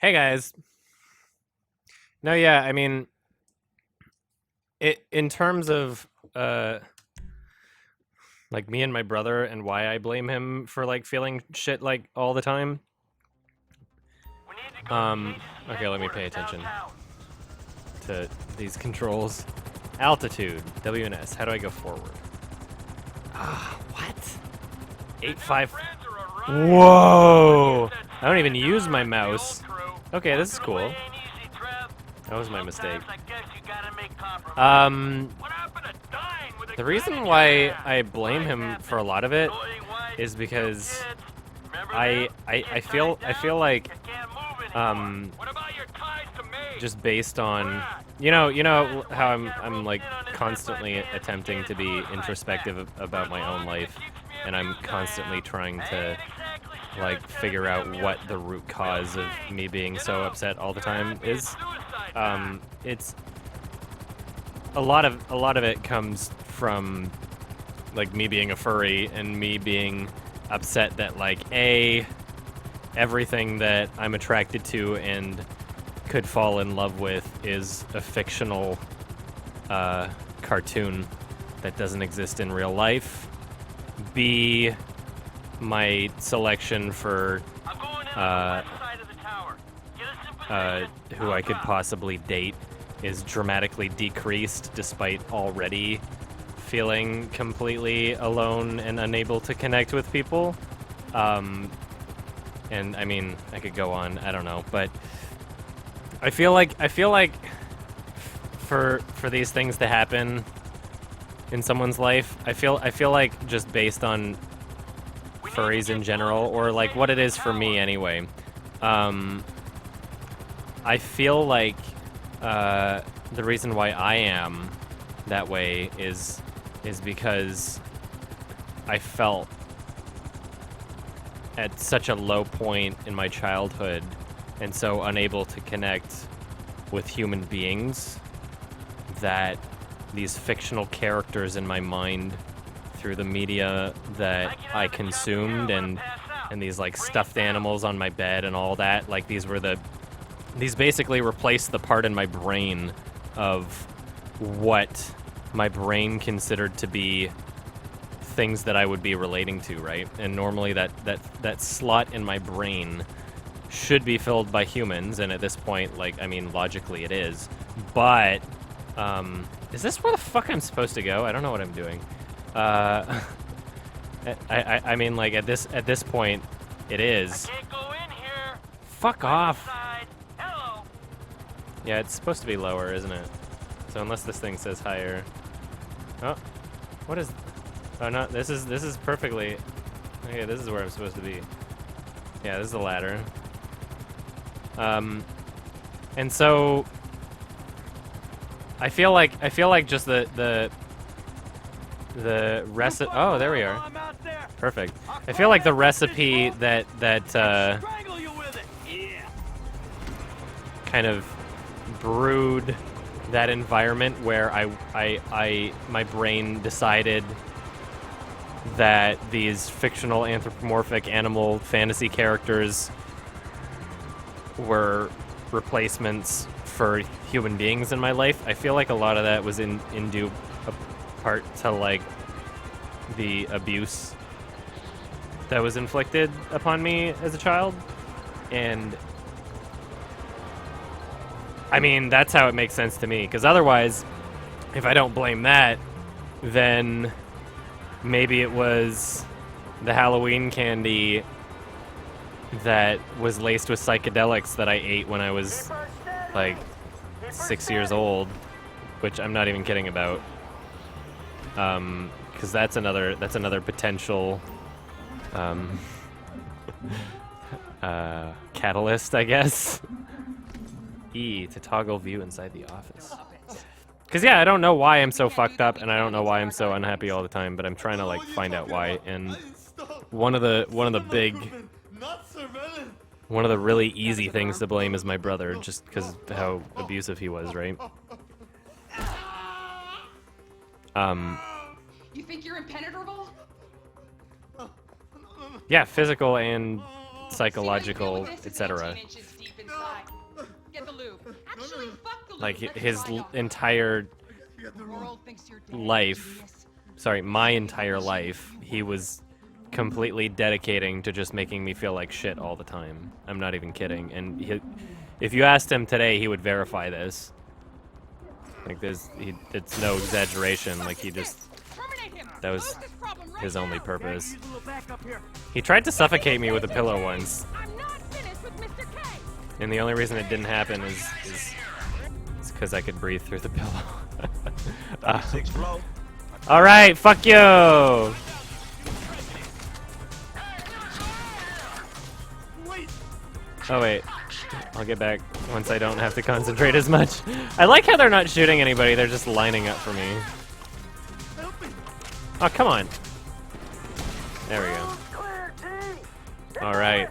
Hey guys. No, yeah, I mean, in terms of like me and my brother and why I blame him for like feeling shit like all the time. Okay, let me pay attention to these controls. Altitude, WNS. How do I go forward? What? 8-5. Whoa! I don't even use my mouse. Okay, this is cool. That was my mistake. Um, the reason why I blame him for a lot of it is because I feel like just based on you know how I'm like constantly attempting to be introspective about my own life, and I'm constantly trying to like figure out what the root cause of me being so upset all the time is. It's a lot of it comes from like me being a furry and me being upset that like everything that I'm attracted to and could fall in love with is a fictional cartoon that doesn't exist in real life. B, my selection for who I could possibly date is dramatically decreased despite already feeling completely alone and unable to connect with people. And I mean, I could go on, I don't know, but I feel like for these things to happen in someone's life, I feel like just based on furries in general, or like what it is for me anyway, I feel like the reason why I am that way is because I felt at such a low point in my childhood and so unable to connect with human beings that these fictional characters in my mind through the media that I consumed and these like stuffed animals on my bed and all that, like these basically replaced the part in my brain of what my brain considered to be things that I would be relating to, right? And normally that slot in my brain should be filled by humans, and at this point, like, I mean, logically it is. But, is this where the fuck I'm supposed to go? I don't know what I'm doing. I mean, like, at this point, it is. I can't go in here. Fuck off. Outside. Hello. Yeah, it's supposed to be lower, isn't it? So unless this thing says higher. Oh, what is? Oh no, this is perfectly. Okay, this is where I'm supposed to be. Yeah, this is the ladder. And so I feel like just the recipe. Oh, there we are. Perfect. I feel like the recipe that kind of brewed that environment where my brain decided that these fictional anthropomorphic animal fantasy characters were replacements for human beings in my life. I feel like a lot of that was in due part to like the abuse that was inflicted upon me as a child. And I mean, that's how it makes sense to me, because otherwise, if I don't blame that, then maybe it was the Halloween candy that was laced with psychedelics that I ate when I was like 6 years old, which I'm not even kidding about, because that's another potential catalyst, I guess. E to toggle view inside the office. Because yeah, I don't know why I'm so fucked up, and I don't know why I'm so unhappy all the time, but I'm trying to like find out why. And one of the really easy things to blame is my brother, just because of how abusive he was, right? You think you're impenetrable? Yeah, physical and psychological, etc. get the lube. Actually, fuck the lube. Like Let's his ride on. entire The world thinks you're dead, life, genius. sorry, my entire life, he was completely dedicating to just making me feel like shit all the time. I'm not even kidding. And if you asked him today, he would verify this. Like it's no exaggeration. Like he just, Terminate him. that was Close this problem right his only now. purpose. He tried to suffocate me with a pillow once, I'm not finished with Mr. K. and the only reason it didn't happen is because I could breathe through the pillow. All right, fuck you. Oh wait, I'll get back once I don't have to concentrate as much. I like how they're not shooting anybody, they're just lining up for me. Oh, come on. There we go. Alright.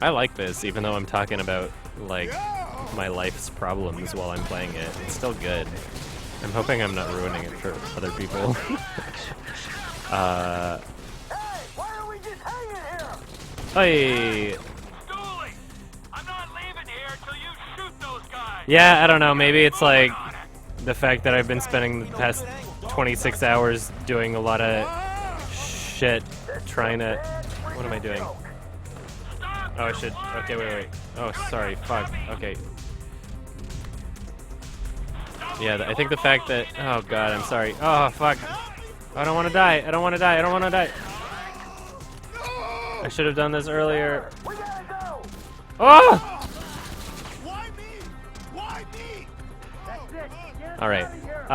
I like this, even though I'm talking about, like, my life's problems while I'm playing it. It's still good. I'm hoping I'm not ruining it for other people. Hey, why are we just hanging here? Hey. Dooley, I'm not leaving here till you shoot those guys. Yeah, I don't know, maybe it's like the fact that I've been spending the past 26 hours doing a lot of shit trying to... What am I doing? Oh, I should... Okay, wait. Oh, sorry, fuck. Okay. Yeah, I think the fact that... Oh, God, I'm sorry. Oh, fuck. I don't want to die. I don't want to die. I don't want to die. I should have done this earlier. We gotta go. Oh! Why me? Why me? That's it. Get us All right. out of here.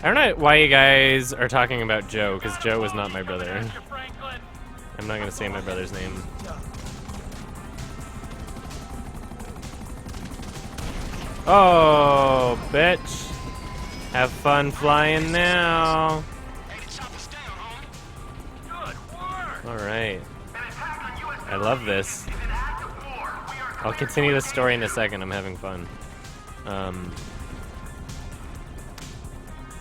I don't know why you guys are talking about Joe, because Joe was not my brother. Franklin. I'm not gonna say my brother's name. Oh, bitch. Have fun flying now. Good work. Alright. I love this. I'll continue the story in a second. I'm having fun.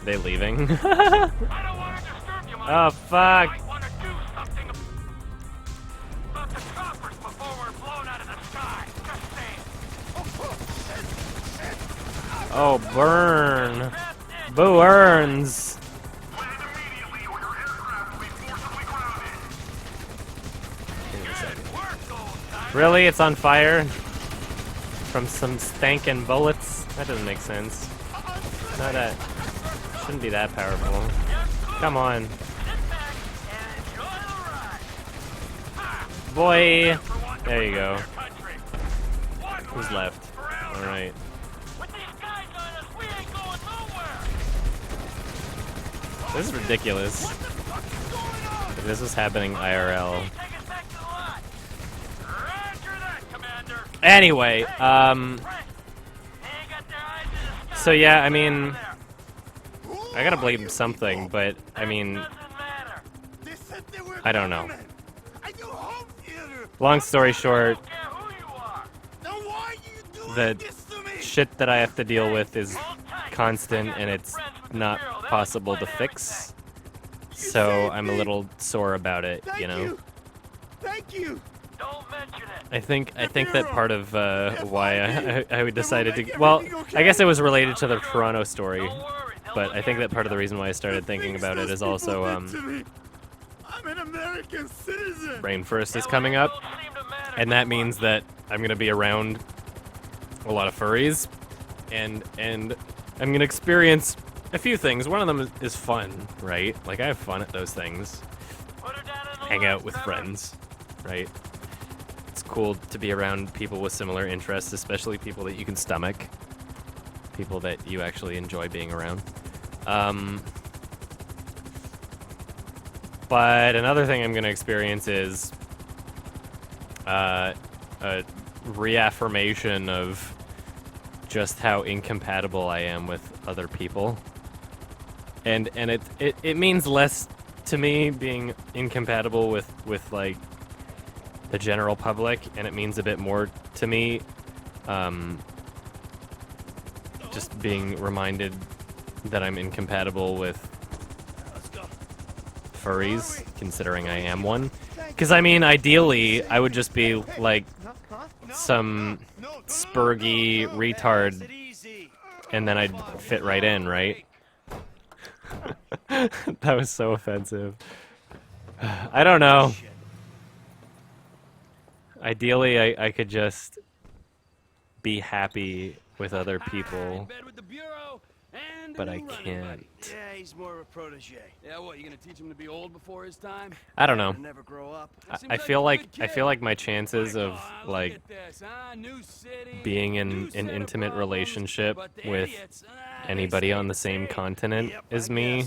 They leaving? I don't want to disturb you, Mike. Oh, fuck. I want to do something about the choppers before we're blown out of the sky. Just saying. Oh, burn. Burns. Really? It's on fire? From some stankin' bullets? That doesn't make sense. Not that. Shouldn't be that powerful. Come on. Boy. There you go. Who's left? Alright. With these guys on us, we ain't going nowhere. This is ridiculous. If this was happening IRL. Take us back to the lot. Roger that, Commander. Anyway, Frank, they ain't got their eyes in the sky. so yeah, I mean, Who I gotta are blame you? something, but I mean, Doesn't matter. They said they were I don't know. coming. I do home theater. long story short, Don't care who you are. Now why you doing the this to me? shit that I have to deal with is Hold tight. constant and it's not possible to fix. So I'm a little sore about it, Thank you know. you. Thank you. Don't mention it. I think that part of why I decided to. Well, I guess it was related to the Toronto story, Don't worry. They'll but look I think that after part of the you. reason why I started thinking Things about it those is also people did to me. I'm an American citizen. Rainforest is Yeah, coming well, up, it don't seem to matter and that too means much. that I'm gonna be around a lot of furries, and I'm gonna experience a few things. One of them is fun, right? Like I have fun at those things. Put her down in the Hang lot, out with Trevor. friends, right? It's cool to be around people with similar interests, especially people that you can stomach, people that you actually enjoy being around. But another thing I'm going to experience is a reaffirmation of just how incompatible I am with other people. And it means less to me being incompatible with like the general public, and it means a bit more to me just being reminded that I'm incompatible with furries, considering I am one. Because, I mean, ideally, I would just be, like, some spurgy retard, and then I'd fit right in, right? That was so offensive. I don't know. Ideally, I could just be happy with other people, but I can't. Yeah, he's more of a protege. Yeah, what, you gonna teach him to be old before his time? I don't know. Never grow up. I feel like my chances of like being in an intimate relationship with anybody on the same continent as me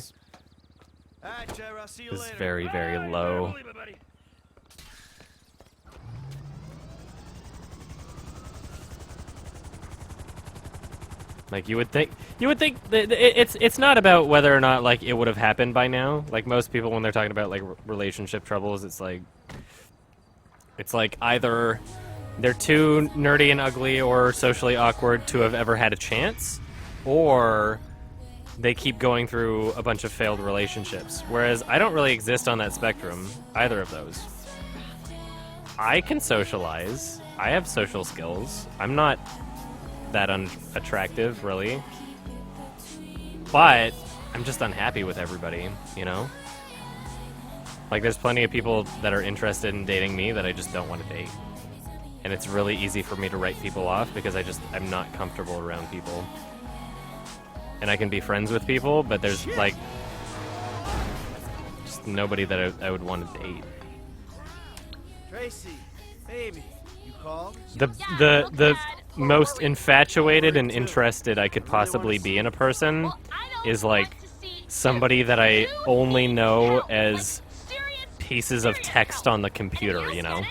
is very, very low. Like you would think that it's not about whether or not like it would have happened by now. Like most people when they're talking about like relationship troubles, it's like either they're too nerdy and ugly or socially awkward to have ever had a chance, or they keep going through a bunch of failed relationships. Whereas I don't really exist on that spectrum, either of those. I can socialize. I have social skills. I'm not that unattractive, really. But I'm just unhappy with everybody, you know? Like, there's plenty of people that are interested in dating me that I just don't want to date. And it's really easy for me to write people off because I'm not comfortable around people. And I can be friends with people, but there's, like, just nobody that I would want to date. Tracy, baby, you called? The most infatuated and interested I could possibly be in a person is like somebody that I only know as pieces of text on the computer, you know?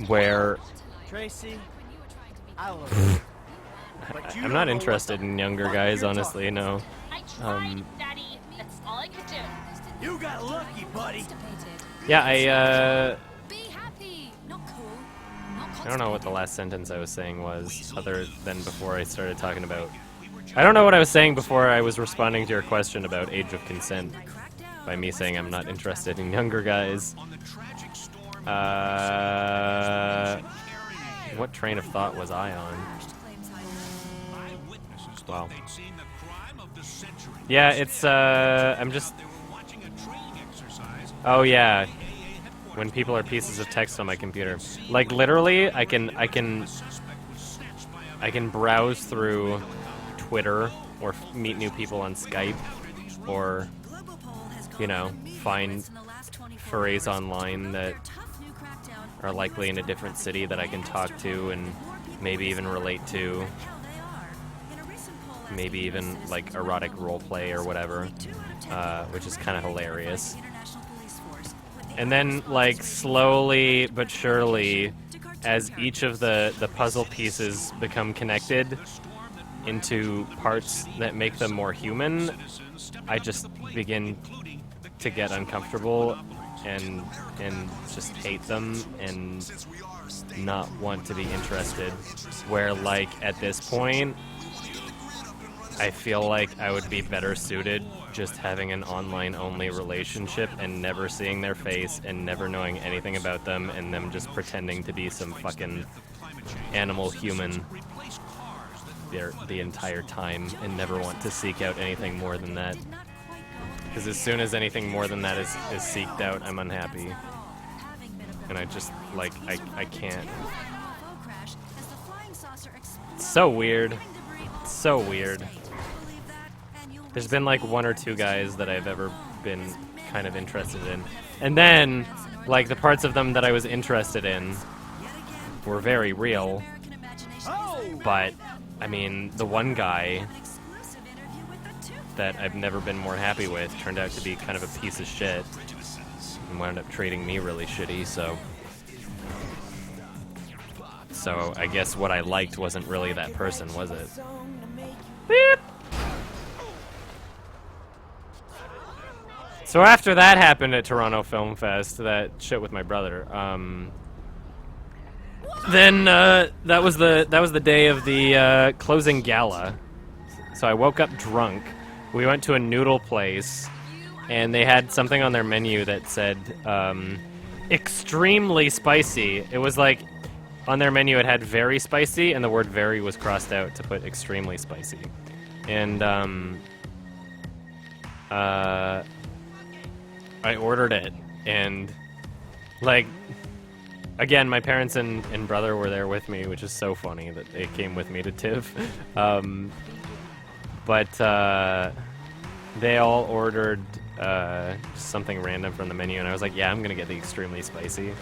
Where Tracy, I love you. I'm not interested in younger guys, honestly, no. I tried, Daddy. That's all I could do. You got lucky, buddy. Yeah, I I don't know what the last sentence I was saying was, other than before I started talking about... I don't know what I was saying before I was responding to your question about age of consent, by me saying I'm not interested in younger guys. What train of thought was I on? Wow. Yeah, it's, I'm just... Oh yeah. When people are pieces of text on my computer. Like, literally, I can browse through Twitter, or meet new people on Skype, or, you know, find furries online that are likely in a different city that I can talk to and maybe even relate to. Maybe even, like, erotic roleplay or whatever, which is kind of hilarious. And then, like, slowly but surely, as each of the puzzle pieces become connected into parts that make them more human, I just begin to get uncomfortable and just hate them and not want to be interested. Where, like, at this point, I feel like I would be better suited just having an online-only relationship and never seeing their face and never knowing anything about them and them just pretending to be some fucking animal human the entire time and never want to seek out anything more than that. Because as soon as anything more than that is seeked out, I'm unhappy. And I just, like, I can't. It's so weird. It's so weird. There's been like one or two guys that I've ever been kind of interested in. And then, like, the parts of them that I was interested in were very real. But, I mean, the one guy that I've never been more happy with turned out to be kind of a piece of shit and wound up treating me really shitty, so I guess what I liked wasn't really that person, was it? Beep. So after that happened at Toronto Film Fest, that shit with my brother, then that was the day of the closing gala. So I woke up drunk. We went to a noodle place and they had something on their menu that said extremely spicy. It was like on their menu it had very spicy, and the word very was crossed out to put extremely spicy. And I ordered it, and like, again, my parents and brother were there with me, which is so funny that they came with me to TIFF. But they all ordered just something random from the menu, and I was like, yeah, I'm gonna get the extremely spicy,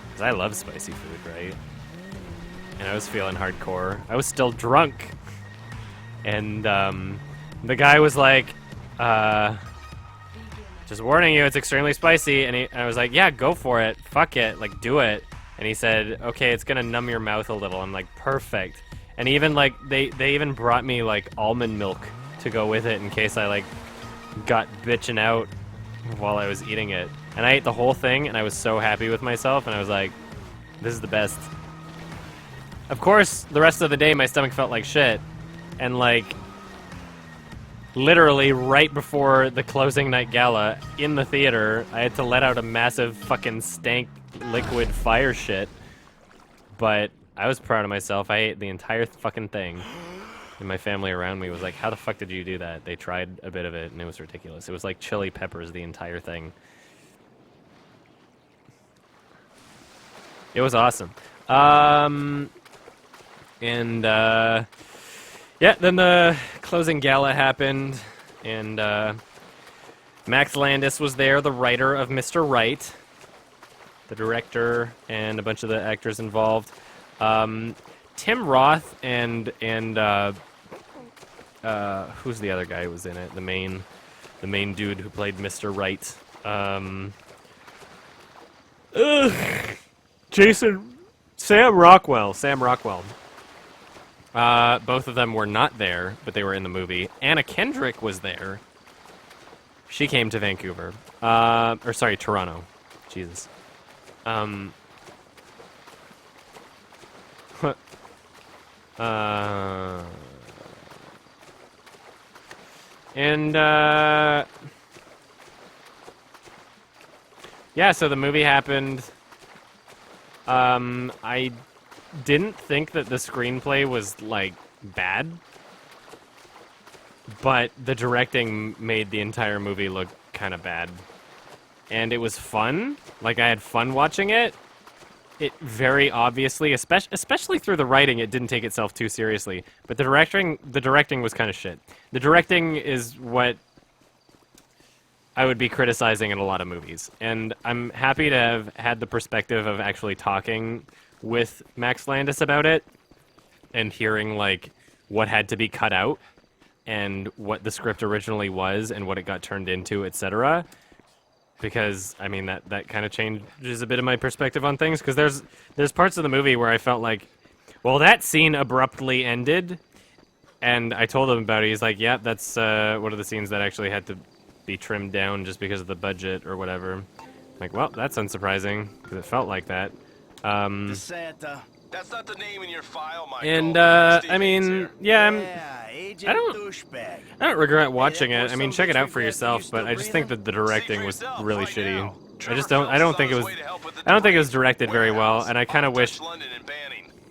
because I love spicy food, right? And I was feeling hardcore. I was still drunk. And the guy was like, just warning you, it's extremely spicy. And I was like, yeah, go for it. Fuck it. Like, do it. And he said, okay, it's going to numb your mouth a little. I'm like, perfect. And even, like, they even brought me, like, almond milk to go with it in case I, like, got bitching out while I was eating it. And I ate the whole thing, and I was so happy with myself. And I was like, this is the best. Of course, the rest of the day, my stomach felt like shit. And, like, literally right before the closing night gala in the theater, I had to let out a massive fucking stank liquid fire shit. But I was proud of myself. I ate the entire fucking thing. And my family around me was like, how the fuck did you do that? They tried a bit of it, and it was ridiculous. It was like chili peppers, the entire thing. It was awesome. Yeah, then the closing gala happened, and Max Landis was there, the writer of Mr. Right, the director, and a bunch of the actors involved. Tim Roth and who's the other guy who was in it? The main dude who played Mr. Right. Sam Rockwell. Both of them were not there, but they were in the movie. Anna Kendrick was there. She came to Vancouver. Toronto. Jesus. Yeah, so the movie happened. I didn't think that the screenplay was, like, bad, but the directing made the entire movie look kind of bad. And it was fun. Like, I had fun watching it. It very obviously, especially through the writing, it didn't take itself too seriously. But the directing was kind of shit. The directing is what I would be criticizing in a lot of movies. And I'm happy to have had the perspective of actually talking with Max Landis about it and hearing, like, what had to be cut out and what the script originally was and what it got turned into, etc. Because, I mean, that kind of changes a bit of my perspective on things, because there's parts of the movie where I felt like, well, that scene abruptly ended, and I told him about it. He's like, yeah, that's one of the scenes that actually had to be trimmed down just because of the budget or whatever. I'm like, well, that's unsurprising, because it felt like that. Santa. That's not the name in your file, Michael. And, I mean, yeah, Agent I don't- douchebag. I don't regret watching it. I mean, check it out for yourself, but I just think that the directing was really shitty. I don't think it was directed very well, and I kind of wish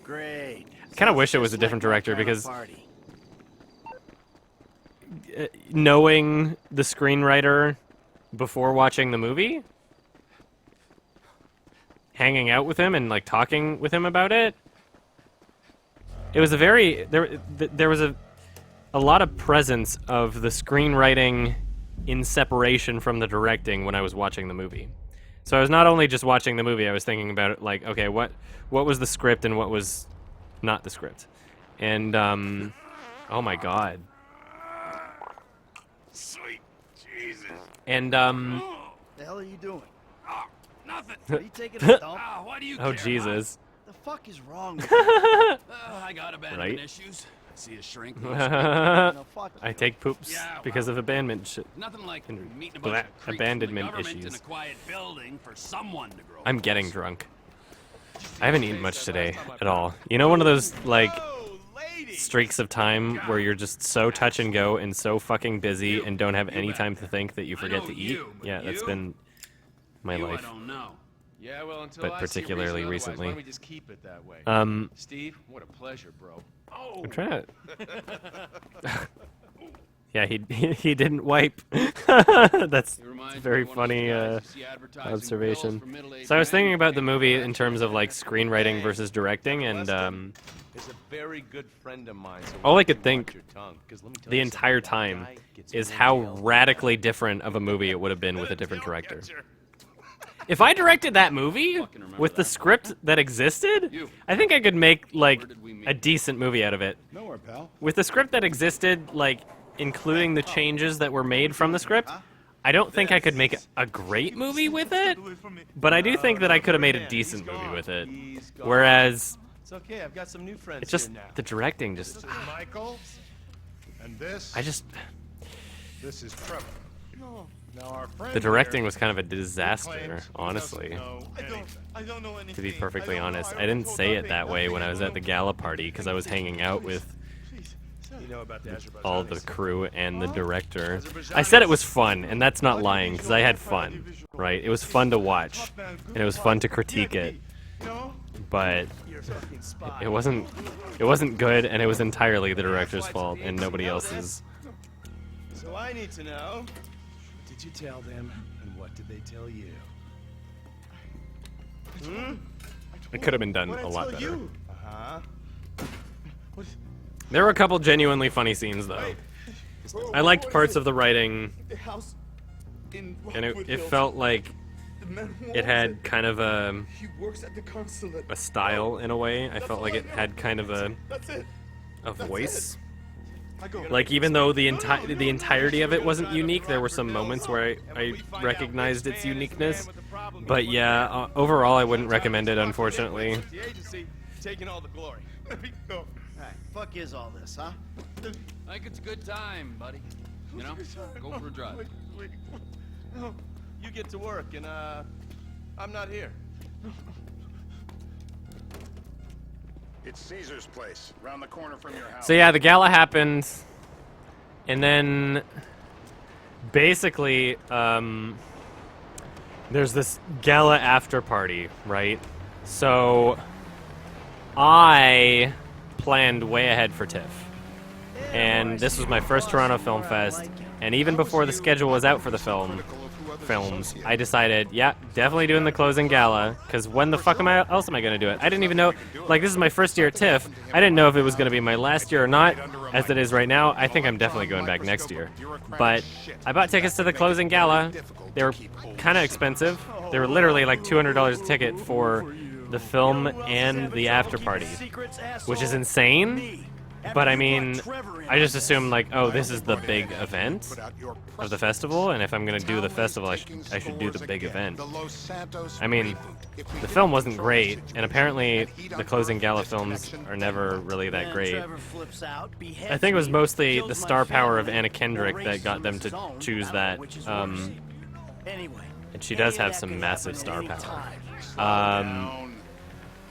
Great. it was a different director, because knowing the screenwriter before watching the movie, hanging out with him and, like, talking with him about it, it was there was a lot of presence of the screenwriting in separation from the directing when I was watching the movie. So I was not only just watching the movie, I was thinking about it, like, okay, what was the script and what was not the script. And oh my god. Sweet Jesus. And The hell are you doing? Nothing. Are you taking a dump? Why do you oh care, Jesus. The fuck is wrong with you? I got abandonment Right. issues. I see a shrink. No, fuck I you. take poops Yeah, because well, of abandonment shit. Nothing like And meeting a bunch of creeps from the abandonment government issues. in a quiet building for someone to grow. I'm getting drunk. I haven't eaten much today at all. You know, one of those, like, streaks of time where you're just so touch and go and so fucking busy and don't have any time to think that you forget to eat. Yeah, that's been my life. I don't know. Yeah, well, until But I see a particularly reason otherwise, recently. Why don't we just keep it that way? Steve, what a pleasure, bro. Oh. I'm trying to. Yeah, he didn't wipe. That's It reminds a me very of one of funny those guys you see advertising observation. pills for middle-aged So I was men thinking who about the can't movie afford in to terms of pay like for it. screenwriting versus directing, and Is a very good friend of mine. So all I watch could your think tongue, 'cause let me tell the you entire something, that time guy gets is me how nailed. radically different of a movie it would have been with a different director. If I directed that movie with the script that existed, I think I could make like a decent movie out of it. Nowhere, pal. With the script that existed, like including the changes that were made from the script, I don't think I could make a great movie with it, but I do think that I could have made a decent movie with it. He's gone. Whereas It's okay. I've got some new friends it's just here now. the directing just Michael. And this. This is Trevor. Now our friend the directing here was kind of a claims disaster, he doesn't honestly. know anything. I don't know anything. To be perfectly I don't know. honest, I I didn't was told say it nothing, that way nothing when I was at the gala party because I was hanging out with You know about the Azerbaijanis. all the crew and the director. I said it was fun, and that's not lying because I had fun, right? It was fun to watch, and it was fun to critique it, No? but You're a fucking spy. it wasn't good, and it was entirely the director's fault and nobody else's. So I need to know. What did you tell them, and what did they tell you? It could have been done a lot better. Uh-huh. There were a couple genuinely funny scenes, though. I liked parts of the writing, The house in and Rockwood it Hills. felt like The man who it owns had kind of He works at the consulate. a style in a way. I felt like it had kind of a That's it. voice. I go. Like even though the entirety of it wasn't unique, there were some moments where I recognized its uniqueness. But yeah, overall I wouldn't recommend it, unfortunately. The agency taking all the glory. Let me go. Alright, fuck is all this, huh? I think it's a good time, buddy. You know, go for a drive. Wait. No. You get to work, and I'm not here. It's Caesar's place, round the corner from your house. So yeah, the gala happened, and then basically there's this gala after party, right? So I planned way ahead for TIFF, and this was my first Toronto Film Fest, and even before the schedule was out for the films, I decided, yeah, definitely doing the closing gala, because when the fuck else am I going to do it? I didn't even know, like, this is my first year at TIFF. I didn't know if it was going to be my last year or not. As it is right now, I think I'm definitely going back next year. But I bought tickets to the closing gala. They were kind of expensive. They were literally like $200 a ticket for the film and the after party, which is insane. But I mean, I just assumed like, oh, this is the big event of the festival, and if I'm gonna do the festival, I should do the big event. I mean, the film wasn't great, and apparently the closing gala films are never really that great. I think it was mostly the star power of Anna Kendrick that got them to choose that. And she does have some massive star power.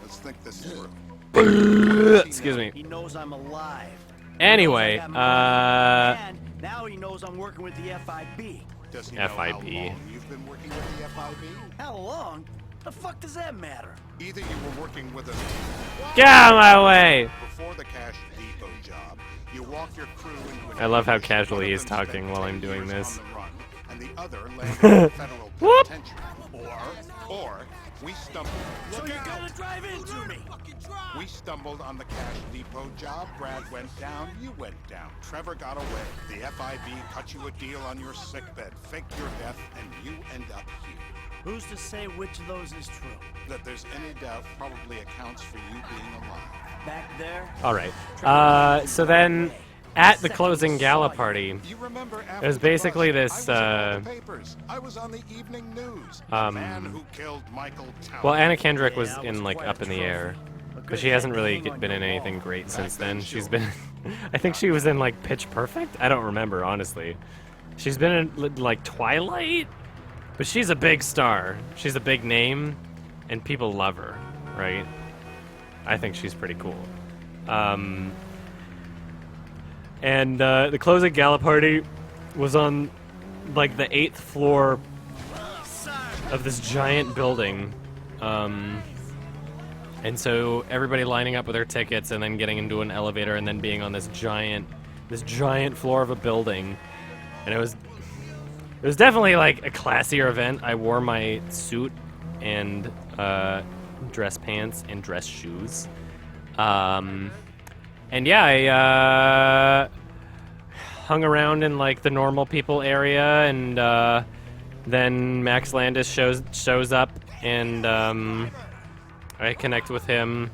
Let's think this through. Excuse me. He knows I'm alive. Anyway, And now he knows I'm working with the FIB. Does he know how FIB. long you've been working with the FIB? How long? The fuck does that matter? Either you were working with us get out of my way! before the Cash Depot job, you walked your crew into an I love how ambulance, casually one of he's them spent talking while 10 I'm doing years this. on the run, and the other landed in federal Whoop. penitentiary. Or we stumbled. So Look you're out. gonna drive into me? We stumbled on the Cash Depot job. Brad went down. You went down. Trevor got away. The FIB cut you a deal on your sickbed, faked your death, and you end up here. Who's to say which of those is true? That there's any doubt probably accounts for you being alive. Back there? All right. So then, at the closing gala party, You remember it was basically this. I was in all the papers. I was on the evening news. The man who killed Michael Tower. Well, Anna Kendrick was in like Up in the Air, but she hasn't really been in anything great since then. She's been, I think she was in like Pitch Perfect. I don't remember honestly. She's been in like Twilight, but she's a big star. She's a big name, and people love her, right? I think she's pretty cool. And the closing gala party was on like the 8th floor of this giant building. And so everybody lining up with their tickets and then getting into an elevator and then being on this giant floor of a building. And it was definitely like a classier event. I wore my suit and dress pants and dress shoes. And yeah, I hung around in like the normal people area, and then Max Landis shows up, and I connect with him.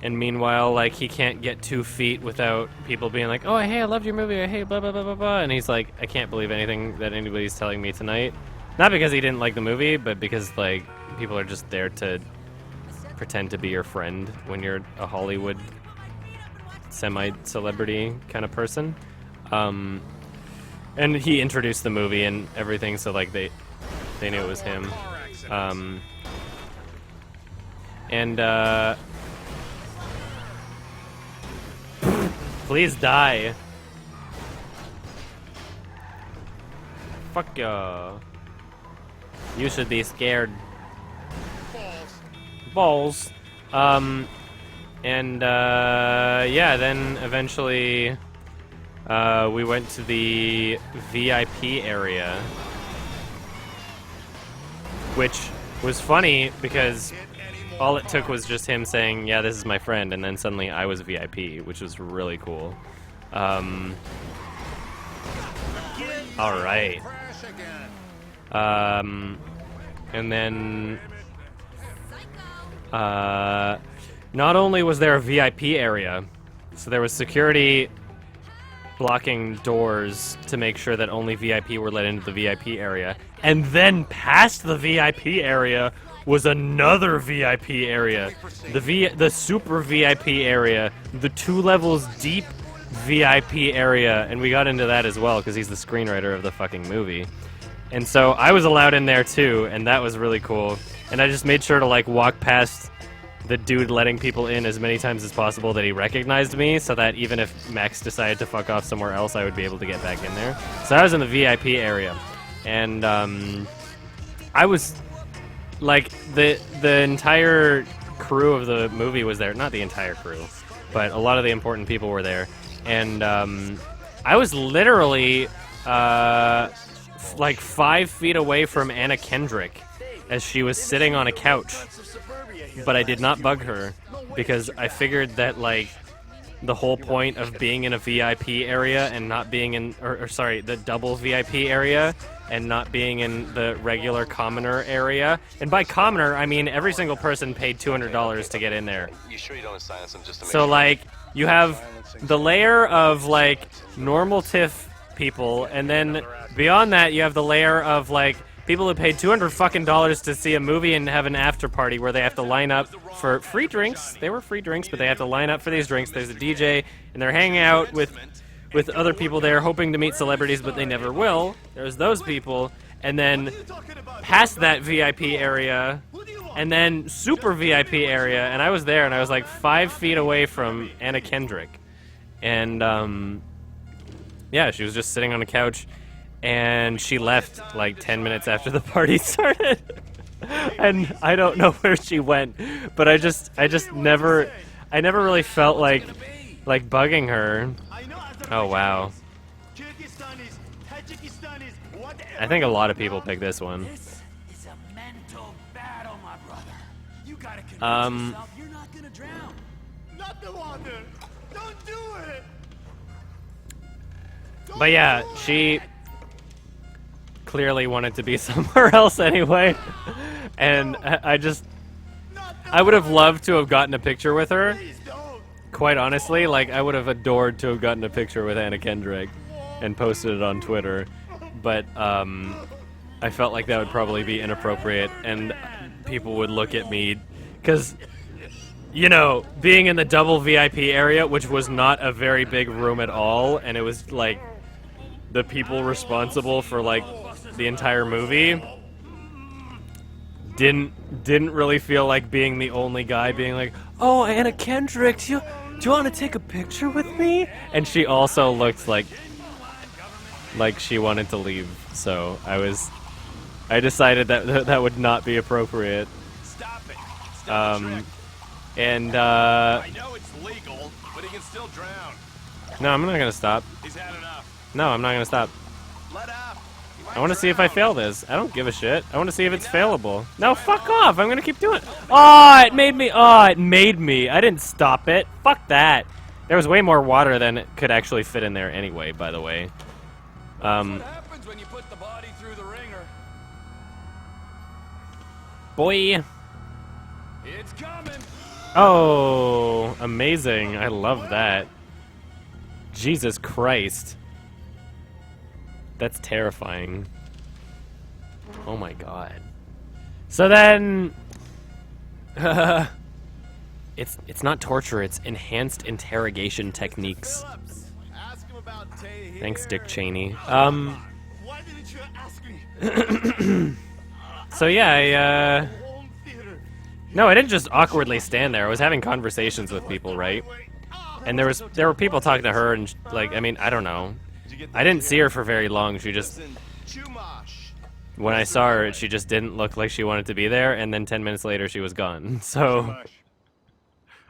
And meanwhile, like, he can't get 2 feet without people being like, "Oh, hey, I loved your movie. Hey, blah blah blah blah blah." And he's like, "I can't believe anything that anybody's telling me tonight." Not because he didn't like the movie, but because like people are just there to pretend to be your friend when you're a Hollywood semi-celebrity kind of person. And he introduced the movie and everything, so like they knew it was him. Please die. Fuck ya. You should be scared. Balls. Yeah, then eventually we went to the VIP area, which was funny because all it took was just him saying, "Yeah, this is my friend," and then suddenly I was VIP, which was really cool. All right. And then not only was there a VIP area, so there was security blocking doors to make sure that only VIP were let into the VIP area, and then past the VIP area was another VIP area, the super VIP area, the 2 levels deep VIP area, and we got into that as well because he's the screenwriter of the fucking movie. And so I was allowed in there too, and that was really cool. And I just made sure to like walk past the dude letting people in as many times as possible that he recognized me, so that even if Max decided to fuck off somewhere else, I would be able to get back in there. So I was in the VIP area, and I was like the entire crew of the movie was there. Not the entire crew, but a lot of the important people were there. And I was literally like 5 feet away from Anna Kendrick as she was sitting on a couch. But I did not bug her because I figured that like the whole point of being in a VIP area and not being in, or sorry, the double VIP area and not being in the regular commoner area. And by commoner, I mean every single person paid $200 to get in there. You sure you don't silence them just to make So like you have the layer of like normal TIFF people, and then beyond that you have the layer of like people who paid $200 fucking to see a movie and have an after party where they have to line up for free drinks. They were free drinks, but they have to line up for these drinks. There's a DJ, and they're hanging out with other people there, hoping to meet celebrities, but they never will. There's those people, and then past that VIP area, and then super VIP area, and I was there, and I was like 5 feet away from Anna Kendrick, and yeah, she was just sitting on a couch. And she left like 10 minutes after the party started. And I don't know where she went, but I never really felt like bugging her. Oh wow. I think a lot of people pick this one. This is a mental battle, my brother. You gotta convince yourself you're not gonna drown. Not the water. Don't do it. But yeah, she clearly wanted to be somewhere else anyway, and I would have loved to have gotten a picture with her. Quite honestly, like I would have adored to have gotten a picture with Anna Kendrick and posted it on Twitter, but I felt like that would probably be inappropriate and people would look at me because, you know, being in the double VIP area, which was not a very big room at all, and it was like the people responsible for like the entire movie didn't really feel like being the only guy being like, "Oh, Anna Kendrick, do you want to take a picture with me? And she also looked like she wanted to leave. So I decided that would not be appropriate. Stop it. It's not a trick. And I know it's legal, but he can still drown. no, I'm not gonna stop. He's had enough. No, I'm not gonna stop. Let up. He might I want to see if I drown. fail this. I don't give a shit. I want to see if it's failable. No, fuck off. I'm gonna keep doing it. Oh, it made me. Oh, it made me. I didn't stop it. Fuck that. There was way more water than it could actually fit in there anyway, by the way. What happens when you put the body through the ringer? Boy. It's coming. Oh, amazing. I love that. Jesus Christ. That's terrifying. Oh my god. So then it's not torture, it's enhanced interrogation techniques. Ask him about Tay here. Thanks, Dick Cheney. Why didn't you ask me? So yeah, Home theater. no, I didn't just awkwardly stand there. I was having conversations with people, right? And there were people talking to her and like, I mean, I don't know. I didn't see her for very long. She just, Listen, Chumash. when I saw her, she just didn't look like she wanted to be there, and then 10 minutes later she was gone. So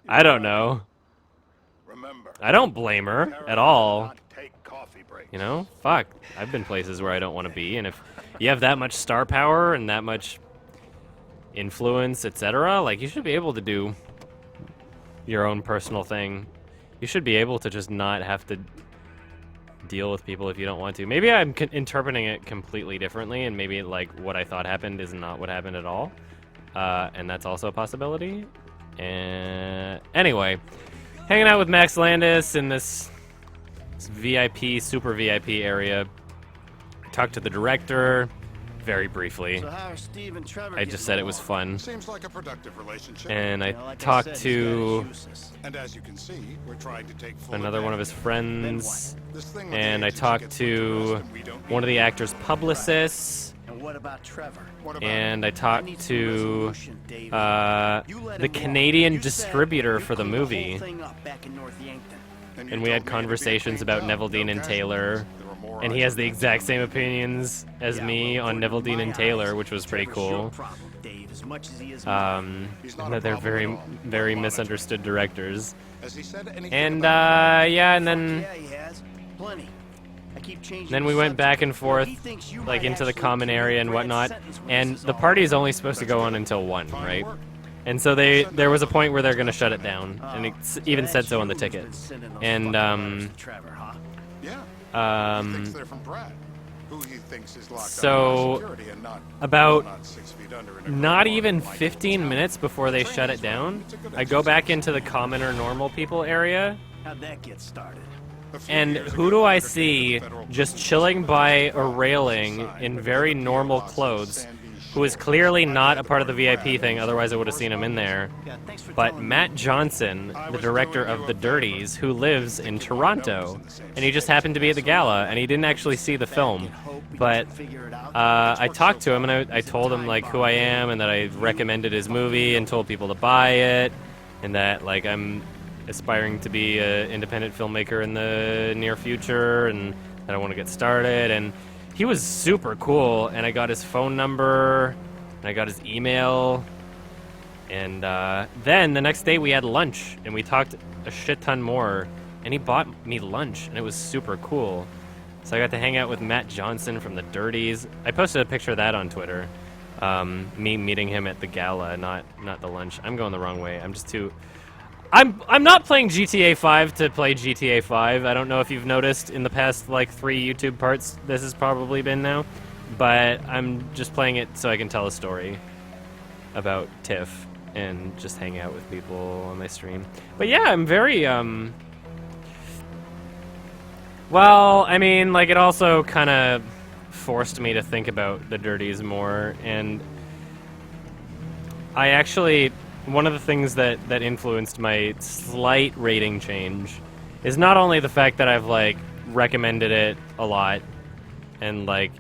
I don't know. Remember, I don't blame her at all. not take coffee breaks. You know? Fuck. I've been places where I don't want to be, and if you have that much star power and that much influence, etc., like, you should be able to do your own personal thing. You should be able to just not have to deal with people if you don't want to. Maybe I'm interpreting it completely differently, and maybe, like, what I thought happened is not what happened at all. And that's also a possibility. And anyway, hanging out with Max Landis in this VIP, super VIP area. Talked to the director very briefly. So how are Steve and Trevor I just said it was fun. Seems like a productive relationship. And I You know, like talked said, he's to got useless. And as you can see, we're trying to take full another one of his advantage. friends. This thing with And the I agency talked gets put to to rest and we don't one of need the it. actor's publicists. And what about Trevor? What about And I I talked need some to resolution, Dave. You let the him walk. Canadian You said distributor you for the cleaned whole movie. thing up back in North Yankton. you And we had told me it'd be a conversations clean about job, Neville Dean no and casualties. Taylor. There were more And he eyes has on the that exact same than opinions as Yeah, me well, on according Neville to Dean my and Taylor, eyes, which was pretty Trevor's your cool. problem, Dave, as much as he is mine. He's not And a that they're problem very, at all. very We're misunderstood directors. Has he said anything And about yeah, and then Yeah, he has. Plenty. I keep changing then the we went subject. back and forth, He thinks you like might into the actually common commit area and Brad's whatnot. sentence when And this the is all party is over. only supposed to go on until 1, fine right? work? And so there was a point where they're gonna shut it down, and it even said so on the ticket. And Trevor, huh? Yeah. He um, thinks they're from Brad, who he thinks is locked so, up for security and not about not 6 feet under in a not crowbar even like 15 it's minutes before they shut it down, I go back into the common or normal people area, How'd that get started? A few and years who ago, do I Undertaker, see the federal just prison chilling by a system, railing signed in with very the normal Los clothes, Sandy who is Shore. clearly I not gave a part of the word to VIP Brad, thing, otherwise I would have seen him in there. Yeah, thanks for But telling Matt me. Johnson, I the was director doing of you The a favor. Dirties, who lives in Thinking my numbers Toronto, in the same and he just state. happened to be at the gala, and he didn't actually see the film. And hope we But can figure it out. I talked to him, and I told him like who I am, and that I recommended his movie, and told people to buy it, and that like I'm aspiring to be an independent filmmaker in the near future, and that I want to get started. And he was super cool, and I got his phone number, and I got his email, and then the next day we had lunch, and we talked a shit ton more, and he bought me lunch, and it was super cool. So I got to hang out with Matt Johnson from the Dirties. I posted a picture of that on Twitter. Me meeting him at the gala, not the lunch. I'm going the wrong way. I'm just too. I'm not playing GTA 5 to play GTA 5. I don't know if you've noticed in the past like 3 YouTube parts. This has probably been now, but I'm just playing it so I can tell a story about Tiff and just hang out with people on my stream. But yeah, I'm very Well, I mean, like, it also kind of forced me to think about the Dirties more, and I actually, one of the things that influenced my slight rating change is not only the fact that I've, like, recommended it a lot, and, like,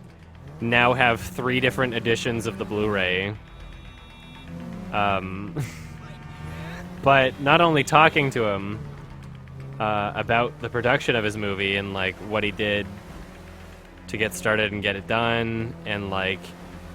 now have 3 different editions of the Blu-ray, but not only talking to him, about the production of his movie and like what he did to get started and get it done, and like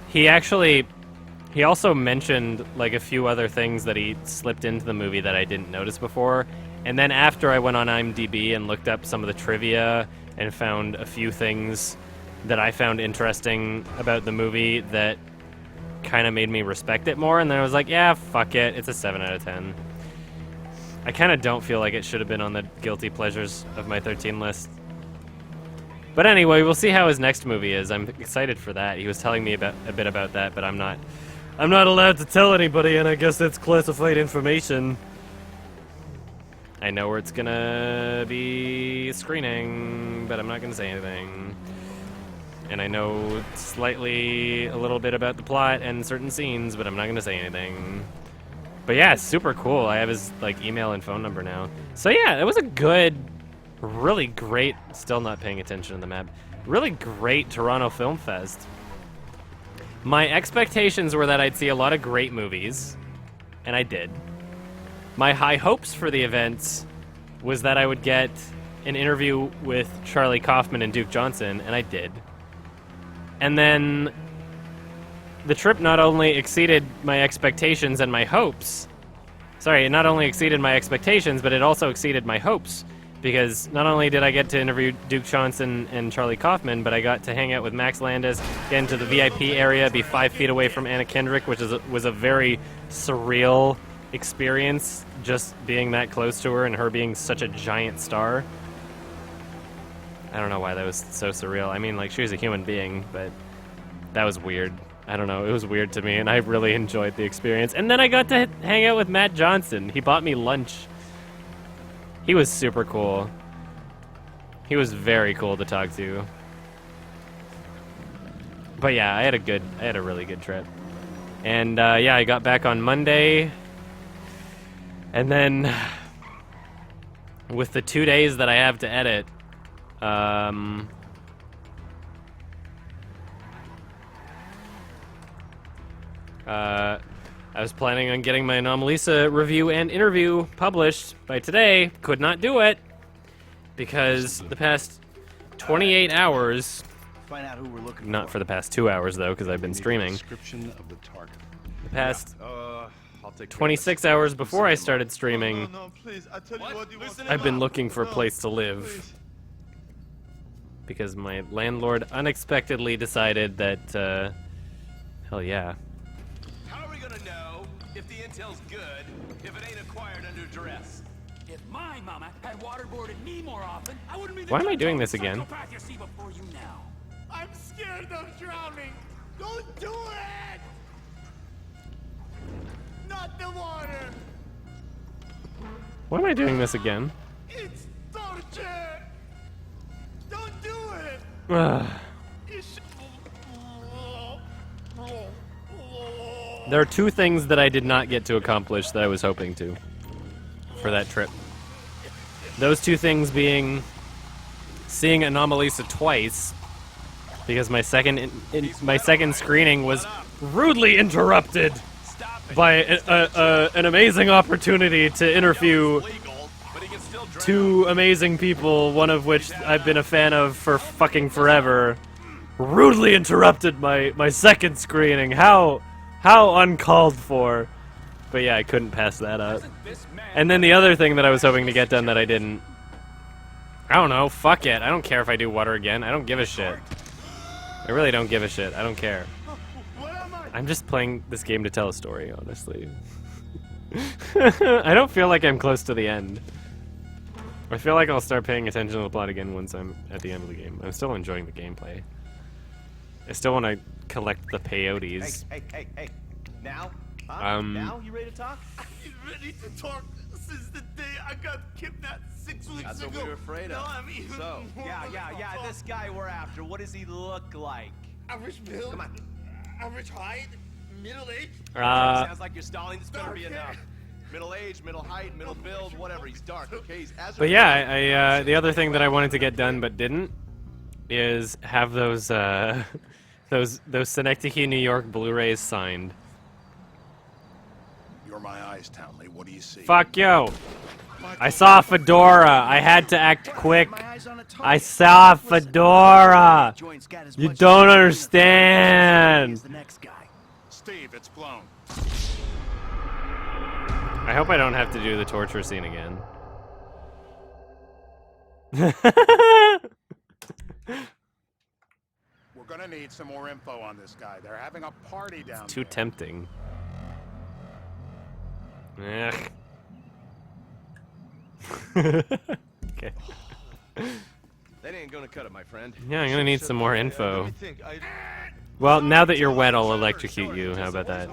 he also mentioned like a few other things that he slipped into the movie that I didn't notice before. And then after I went on IMDb and looked up some of the trivia and found a few things that I found interesting about the movie that kind of made me respect it more, and then I was like, yeah, fuck it, it's a 7 out of 10. I kind of don't feel like it should have been on the guilty pleasures of my 13 list. But anyway, we'll see how his next movie is. I'm excited for that. He was telling me a bit about that, but I'm not allowed to tell anybody, and I guess that's classified information. I know where it's gonna be screening, but I'm not gonna say anything. And I know slightly a little bit about the plot and certain scenes, but I'm not gonna say anything. But yeah, it's super cool. I have his like email and phone number now. So yeah, it was a good, really great, still not paying attention to the map, really great Toronto Film Fest. My expectations were that I'd see a lot of great movies, and I did. My high hopes for the event was that I would get an interview with Charlie Kaufman and Duke Johnson, and I did. And then the trip not only exceeded my expectations and my hopes. Sorry, it not only exceeded my expectations, but it also exceeded my hopes. Because not only did I get to interview Duke Johnson and Charlie Kaufman, but I got to hang out with Max Landis, get into the VIP area, be 5 feet away from Anna Kendrick, which was a very surreal experience, just being that close to her and her being such a giant star. I don't know why that was so surreal. I mean, like, she was a human being, but that was weird. I don't know, it was weird to me, and I really enjoyed the experience. And then I got to hang out with Matt Johnson. He bought me lunch. He was super cool. He was very cool to talk to. But yeah, I had a really good trip. And yeah, I got back on Monday. And then with the 2 days that I have to edit, I was planning on getting my Anomalisa review and interview published by today. Could not do it because the past 28 hours, Find out who we're looking not for the past 2 hours though, because I've been streaming. Description of the target. The past I'll take 26 hours before I started streaming, No, please. I tell you what you want. I've been looking for a place to live. Because my landlord unexpectedly decided that, hell yeah. How are we gonna know if the intel's good if it ain't acquired under duress? If my mama had waterboarded me more often, I wouldn't be the Why am I doing this again? psychopath you see before you now. I'm scared of drowning. Don't do it. Not the water. Why am I doing this again? It's torture. Don't do it. Ugh. It's... There are two things that I did not get to accomplish that I was hoping to for that trip. Those two things being seeing Anomalisa twice, because my second screening was rudely interrupted by an amazing opportunity to interview two amazing people, one of which I've been a fan of for fucking forever. Rudely interrupted my second screening. How uncalled for. But yeah, I couldn't pass that up. And then the other thing that I was hoping to get done that I didn't. I don't know, fuck it. I don't care if I do water again. I don't give a shit. I really don't give a shit. I don't care. I'm just playing this game to tell a story, honestly. I don't feel like I'm close to the end. I feel like I'll start paying attention to the plot again once I'm at the end of the game. I'm still enjoying the gameplay. I still want to collect the peyotes. Hey. Now? Huh? Now? You ready to talk? I'm ready to talk since the day I got kidnapped 6 weeks That's ago. what we were afraid of. No, I'm even So, more Yeah, this guy we're after, what does he look like? Average build. Come on. Average height. Middle age. Sounds like you're stalling. This better be enough. Middle age, middle height, middle build, whatever. He's dark, okay? He's as But yeah, the other thing that I wanted to get done but didn't is have those Synecdoche, New York Blu-rays signed. You're my eyes, Townley. What do you see? Fuck yo! I saw a fedora. I had to act quick. I saw a fedora. You don't understand. Steve, it's blown. I hope I don't have to do the torture scene again. We're gonna need some more info on this guy. They're having a party down Too there. tempting. Ugh. Okay. That ain't gonna cut it, my friend. Yeah, I'm gonna need some more info. Let me think. Well, now that you're wet, I'll electrocute you. How about that?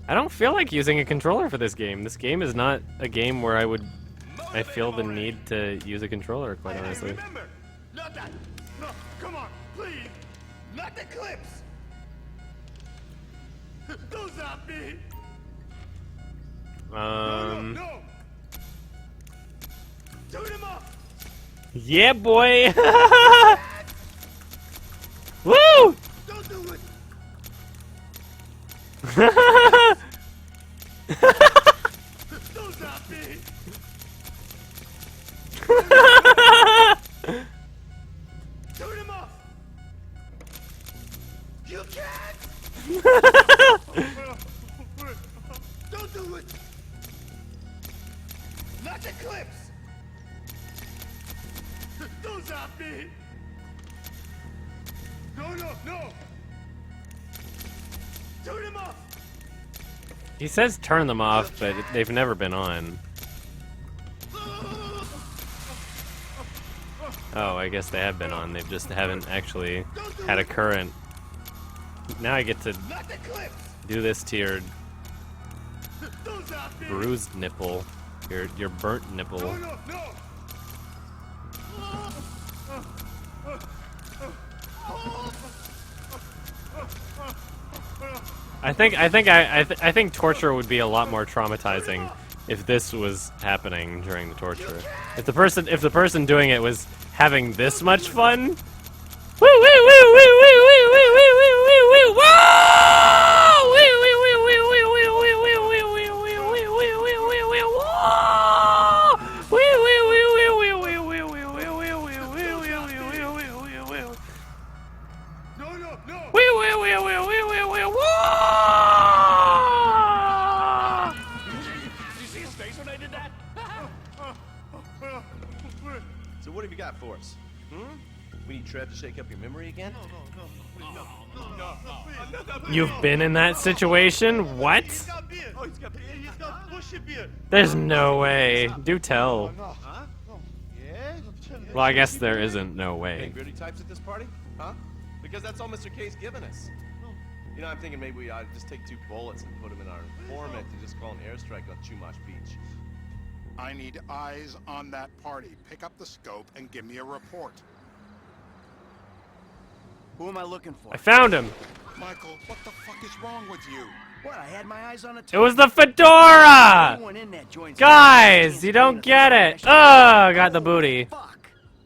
I don't feel like using a controller for this game. This game is not a game where I feel the need to use a controller, quite honestly. Remember, not that. No, come on, please. Not the clips. Those are me. No. Turn him off. Yeah, boy. Woo! Don't do it. Those are me. Turn him off. You can't. Don't do it. Not the clips. Those are me. No. Turn him off. He says turn them off, but they've never been on. Oh, I guess they have been on. They just haven't actually had a current. Now I get to Not the clips. do this to your Those are me. bruised nipple, your burnt nipple. No. I think torture would be a lot more traumatizing if this was happening during the torture. If the person doing it was having this much fun. Woo woo woo woo woo woo woo woo woo woo woo woo! So what have you got for us? We need Trev to shake up your memory again? No. You've been in that situation? What? He's got beer. Oh, he's got beer. He's got bushy beer. There's no way. Do tell. Huh? Yeah? Well, I guess there isn't no Any way. gritty types at this party? Huh? Because that's all Mr. K's given us. You know, I'm thinking maybe we ought to just take 2 bullets and put them in our informant and just call an airstrike on Chumash Beach. I need eyes on that party. Pick up the scope and give me a report. Who am I looking for? I found him. Michael, what the fuck is wrong with you? What? I had my eyes on a It was the fedora! Everyone in that joint's Guys, you don't get it. Got the booty. Fuck.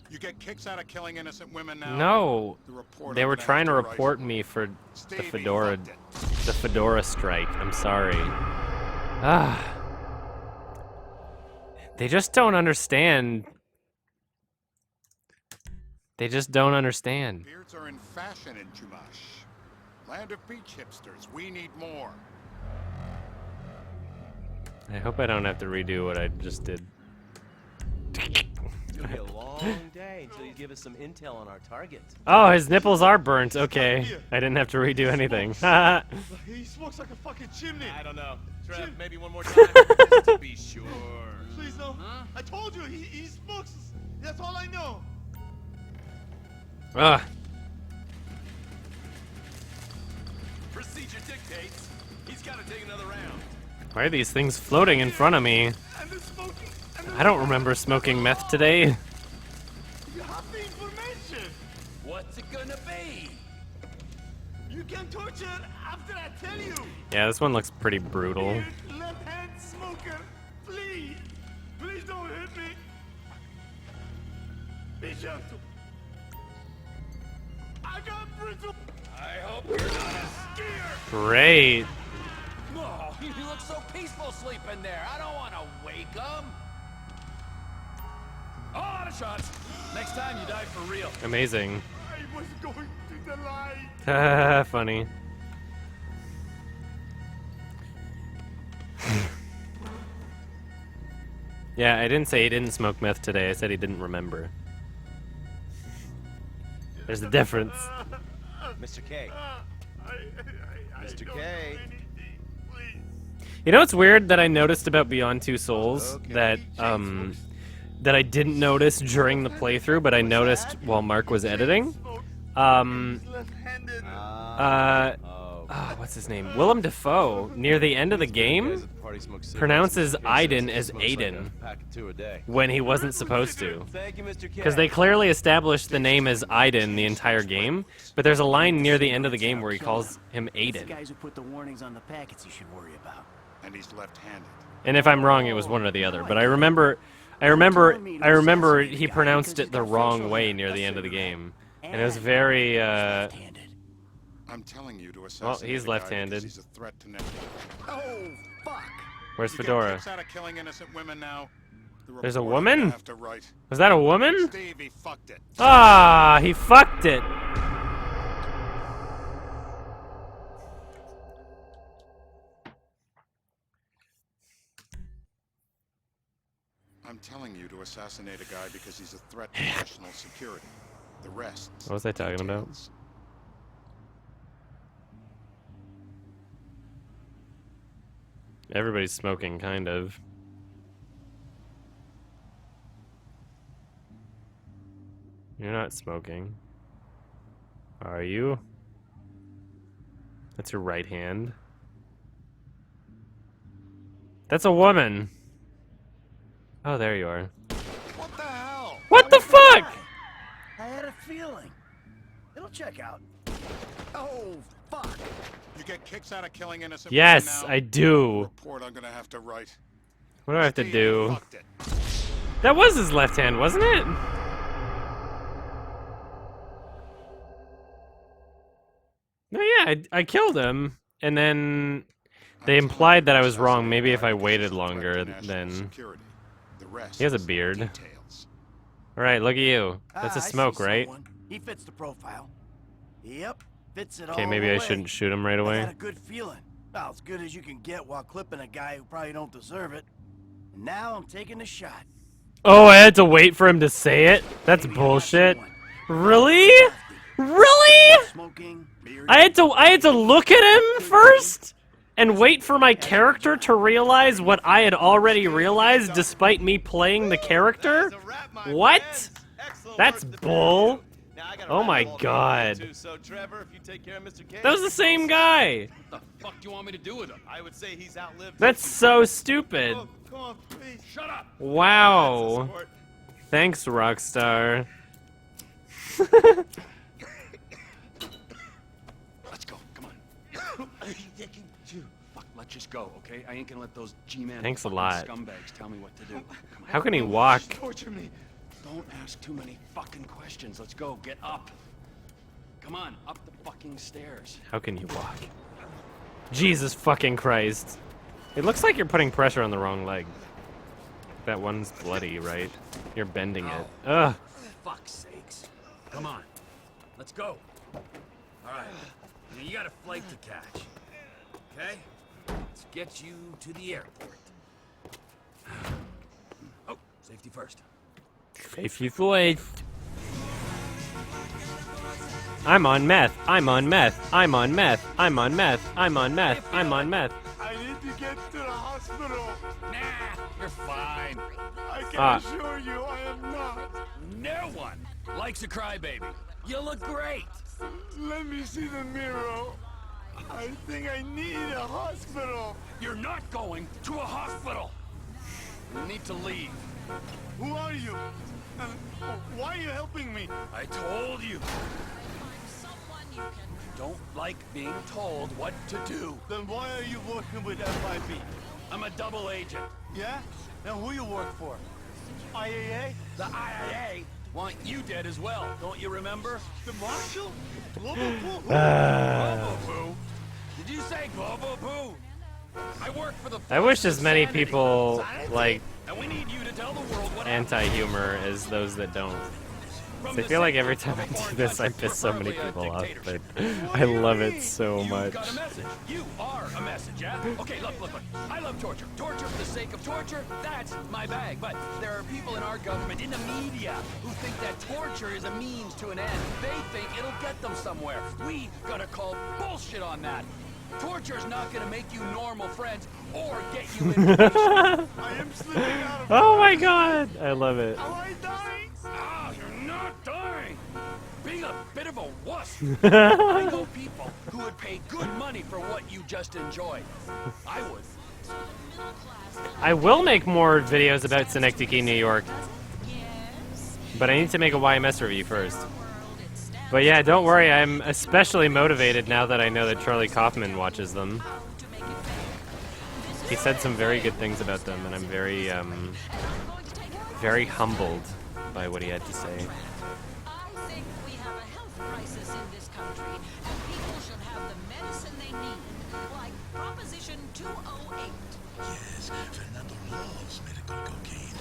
You get kicks out of killing innocent women now? No. The report They I'm were gonna trying to have write. report me for the Stevie fedora loved it. the fedora strike. I'm sorry. They just don't understand. They just don't understand. Beards are in fashion in Chumash. Land of beach hipsters. We need more. I hope I don't have to redo what I just did. It's gonna be a long day until you give us some intel on our target. Oh, his nipples are burnt. Okay. I didn't have to redo anything. He smokes like a fucking chimney. I don't know. Trev, maybe one more time just to be sure. Please, no. I told you, he smokes. That's all I know. Ugh. Procedure dictates. He's got to take another round. Why are these things floating in front of me? And the smoking. And the I don't remember smoking meth today. You have the information. What's it gonna be? You can torture after I tell you. Yeah, this one looks pretty brutal. Beard, left-hand smoker. Please. Please don't hit me. Be gentle. I got brittle. I hope you're not a skier. Great. Oh, he looks so peaceful sleeping there. I don't want to wake them. Oh, out of shots. Next time you die for real. Amazing. I was going to the light. Funny. Yeah, I didn't say he didn't smoke meth today. I said he didn't remember. There's a difference. Mr. K. Mr. K. You know what's weird that I noticed about Beyond Two Souls Okay. that that I didn't notice during the playthrough, but I noticed while Mark was editing. Left-handed. What's his name? Willem Dafoe near the end of the game pronounces Aiden as Aiden when he wasn't supposed to. Thank you, Mr. K. Because they clearly established the name as Aiden the entire game, but there's a line near the end of the game where he calls him It's the Aiden. guys who put the warnings on the packets you should worry about. And he's left-handed. And if I'm wrong, it was one or the other. But I remember he pronounced it the wrong way near the end of the game, and it was very. I'm telling you to assassinate he's a guy left-handed. because he's a threat to nature. Oh, fuck. Where's You get Fedora? kicks out of killing innocent women now. The There's a reporter woman? gonna have to write. Was that a woman? Steve, he fucked it. Ah, he fucked it. I'm telling you to assassinate a guy because he's a threat to national security. The rest. What was I talking about? details. Everybody's smoking, kind of. You're not smoking. Are you? That's your right hand. That's a woman. Oh, there you are. What the hell? What the fuck? I had a feeling. It'll check out. Oh, fuck. You get kicks out of killing innocent Yes, women now. I do. Report I'm gonna have to write. What do I have to Steve, do? he fucked it. That was his left hand, wasn't it? No, yeah, I killed him, and then they implied that I was wrong. Maybe if I waited longer, then... He has a beard. Alright, look at you. That's a I see smoke, right? someone. He fits the profile. Yep, fits it all Okay, maybe the I way. shouldn't shoot him right I away. had a good feeling. Well, as good as you can get while clipping a guy who probably don't deserve it. And now I'm taking a shot. Oh, I had to wait for him to say it? That's bullshit. Really? Really? Smoking, beer. I had to look at him first and wait for my character to realize what I had already realized despite me playing the character? What? That's bull. Oh my god. So, Trevor, if you take care of Mr. K, That was the same guy. What the fuck do you want me to do with him? I would say he's outlived. That's so stupid. Oh, come on, please. Shut up! Wow. Thanks, Rockstar. Let's go, come on. Fuck, let's just go, okay? I ain't gonna let those G-Man Thanks a fucking lot. scumbags tell me what to do. Come on. How can he walk? Torture me. Don't ask too many fucking questions. Let's go, get up. Come on, up the fucking stairs. How can you walk? Jesus fucking Christ. It looks like you're putting pressure on the wrong leg. That one's bloody, right? You're bending it. Ugh. Fuck's sakes. Come on, let's go. All right, now you got a flight to catch. Okay? Let's get you to the airport. Oh, safety first. Safety first. I'm on meth. I'm on meth. I'm on meth. I'm on meth. I'm on meth. I'm on meth. I need to get to the hospital. Nah, you're fine. I can Ah. assure you I am not. No one likes a crybaby. You look great. Let me see the mirror. I think I need a hospital. You're not going to a hospital. You need to leave. Who are you? And why are you helping me? I told you. Don't like being told what to do. Then why are you working with FIB? I'm a double agent. Yeah? Then who you work for? IAA? The IAA want you dead as well. Don't you remember? The marshal? Global Poo? Globo Poo? Did you say Globo Poo? I work work for the I wish forces as many of sanity. people like And we need you to tell the world what anti-humor as those that don't. So I feel like every time I do this, I piss so many people off, but I love it so much. Got a message. You are a message, yeah? Okay, look. I love torture. Torture for the sake of torture, that's my bag. But there are people in our government, in the media, who think that torture is a means to an end. They think it'll get them somewhere. We gotta call bullshit on that. Torture's not gonna make you normal friends or get you information. I am slipping out of Oh my god! I love it. Am I dying? Ah, you're not dying. Being a bit of a wuss. I know people who would pay good money for what you just enjoyed. I would. I will make more videos about Synecdoche, New York. But I need to make a YMS review first. But yeah, don't worry, I'm especially motivated now that I know that Charlie Kaufman watches them. He said some very good things about them, and I'm very, very humbled by what he had to say. I think we have a health crisis in this country, and people should have the medicine they need, like Proposition 208. Yes, Fernando loves medical cocaine.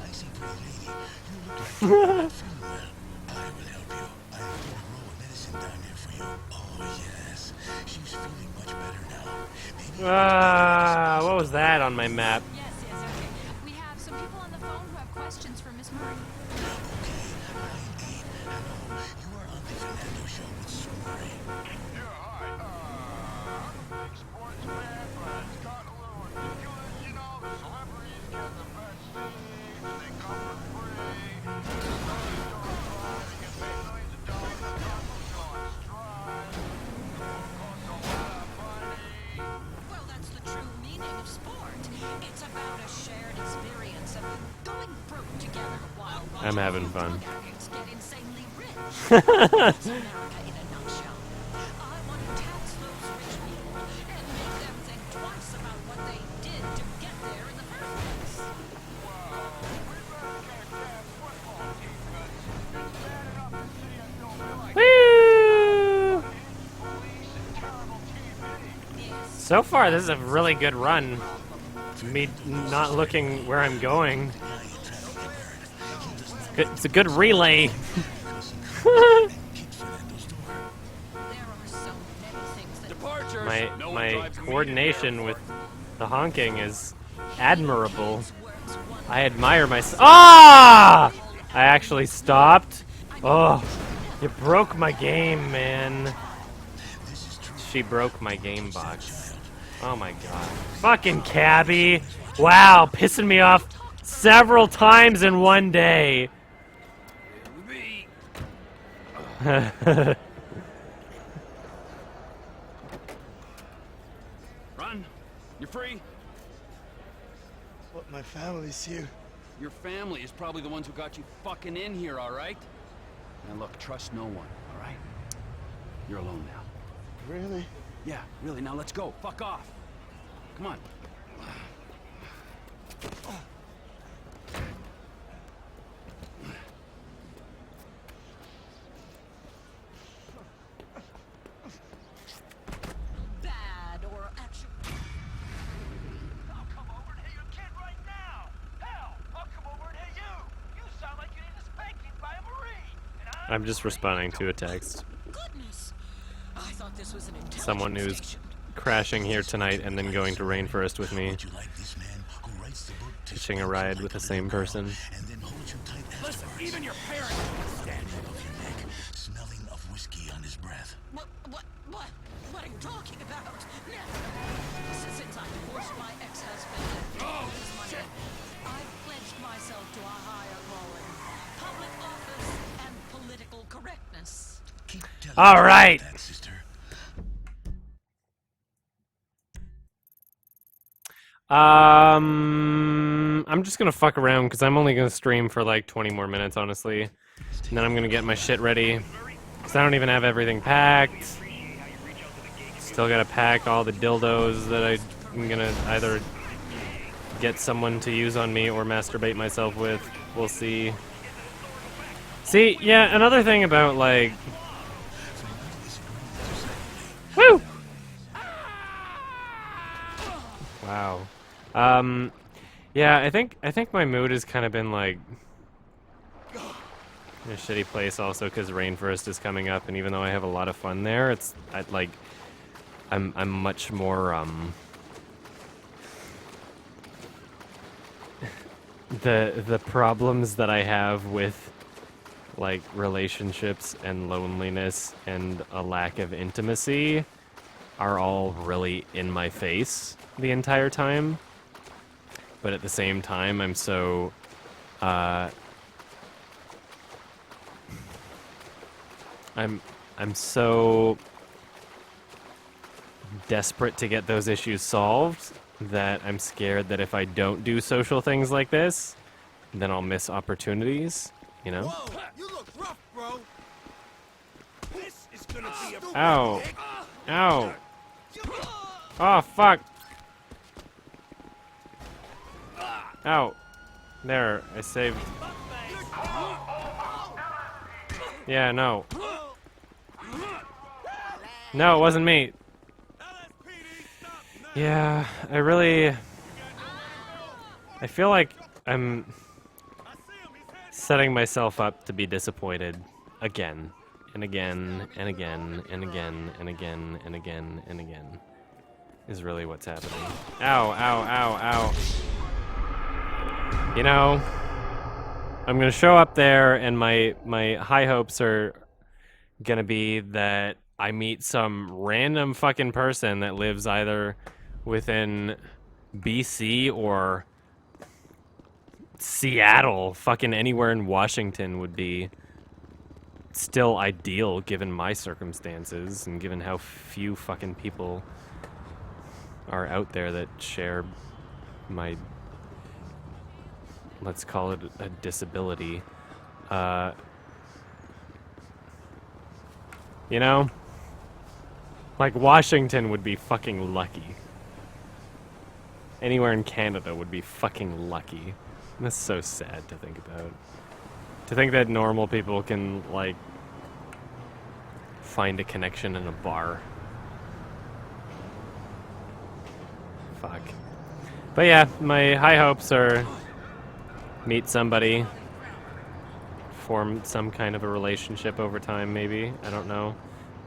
I see, pretty lady, you look like you're not feeling well. I will help you. I have put a roll of medicine down there for you. Oh, yes. She's feeling much better now. Maybe What was that on my map? Yes, okay. We have some people on the phone who have questions for Miss Murray. Okay, line 8. Hello, you are on the Fernando Show with Sue Murray. Yeah, hi. I'm a big sports fan, but it's gotten a little ridiculous. You know, the celebrities get the best seats, they come for free. They get paid millions of dollars. The Cardinals go on strike. Costs a lot of money. Well, that's the true meaning of sport. It's about a shared experience of going broke together while I'm having fun. drug addicts get insanely rich. That's America in a nutshell. I want to tax those rich people and make them think twice about what they did to get there in the first place. Woo! So far, this is a really good run. Me not looking where I'm going. It's a good relay. My coordination with the honking is admirable. I admire myself. Ah! I actually stopped. Oh, you broke my game, man. She broke my game box. Oh my god. Fucking cabbie. Wow, pissing me off several times in one day. Run. You're free. But my family's here. Your family is probably the ones who got you fucking in here, all right? Now look, trust no one, all right? You're alone now. Really? Yeah, really. Now let's go. Fuck off. Come on. Bad or actually. I'll come over and hit your kid right now. Hell, I'll come over and hit you. You sound like you need a spanking by a Marine. And I'm just responding to a text. Goodness. I thought this was an intelligence Someone who's station. crashing here tonight and then going to Rainforest with me. Hitching a ride with the same person. Listen, even your parents can't stand you. Smelling of whiskey on his breath. What are you talking about? Never. Since I divorced my ex-husband and took all his money, I've pledged myself to a higher calling. Public office and political correctness. All right. That, sister. I'm just gonna fuck around because I'm only gonna stream for like 20 more minutes, honestly. And then I'm gonna get my shit ready. Because I don't even have everything packed. Still gotta pack all the dildos that I'm gonna either get someone to use on me or masturbate myself with. We'll see. See, yeah, another thing about like... Woo! Wow, Wow. Yeah, I think my mood has kind of been like in a shitty place also because Rainforest is coming up, and even though I have a lot of fun there, I'm much more the problems that I have with like relationships and loneliness and a lack of intimacy are all really in my face the entire time. But at the same time, I'm so I'm so desperate to get those issues solved that I'm scared that if I don't do social things like this, then I'll miss opportunities, you know? Whoa, you look rough, bro. This is gonna be a Ow. Ow. Oh, fuck. Ow. There, I saved. Yeah, no. No, it wasn't me. Yeah, I feel like I'm setting myself up to be disappointed again and again and again and again and again and again and again is really what's happening. Ow, ow, ow, ow. You know, I'm gonna show up there and my high hopes are gonna be that I meet some random fucking person that lives either within BC or Seattle. Fucking anywhere in Washington would be still ideal given my circumstances and given how few fucking people are out there that share my, let's call it a disability. You know? Like, Washington would be fucking lucky. Anywhere in Canada would be fucking lucky. And that's so sad to think about. To think that normal people can, like, find a connection in a bar. Fuck. But yeah, my high hopes are meet somebody, form some kind of a relationship over time, maybe. I don't know.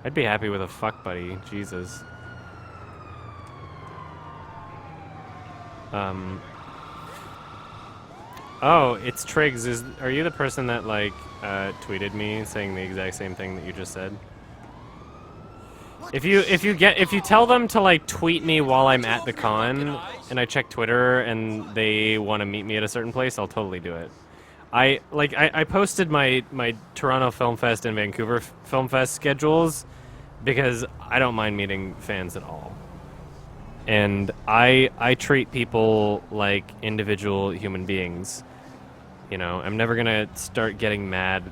I'd be happy with a fuck buddy. Jesus. Oh, it's Triggs. Are you the person that, like, tweeted me saying the exact same thing that you just said? If you tell them to, like, tweet me while I'm at the con and I check Twitter and they want to meet me at a certain place, I'll totally do it. I posted my Toronto Film Fest and Vancouver Film Fest schedules because I don't mind meeting fans at all. And I treat people like individual human beings. You know, I'm never gonna start getting mad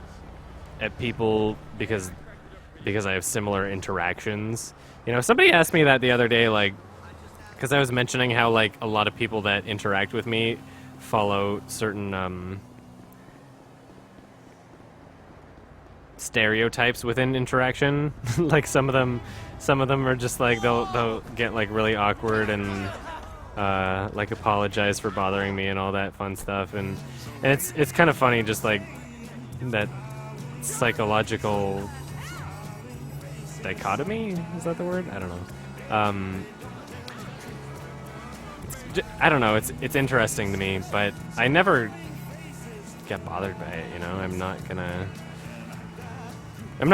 at people because I have similar interactions. You know, somebody asked me that the other day, like, because I was mentioning how, like, a lot of people that interact with me follow certain stereotypes within interaction. Like, some of them are just like they'll get, like, really awkward and like apologize for bothering me and all that fun stuff, and it's kind of funny, just like that psychological dichotomy, is that the word? I don't know. I don't know, it's interesting to me, but I never get bothered by it, you know? I'm not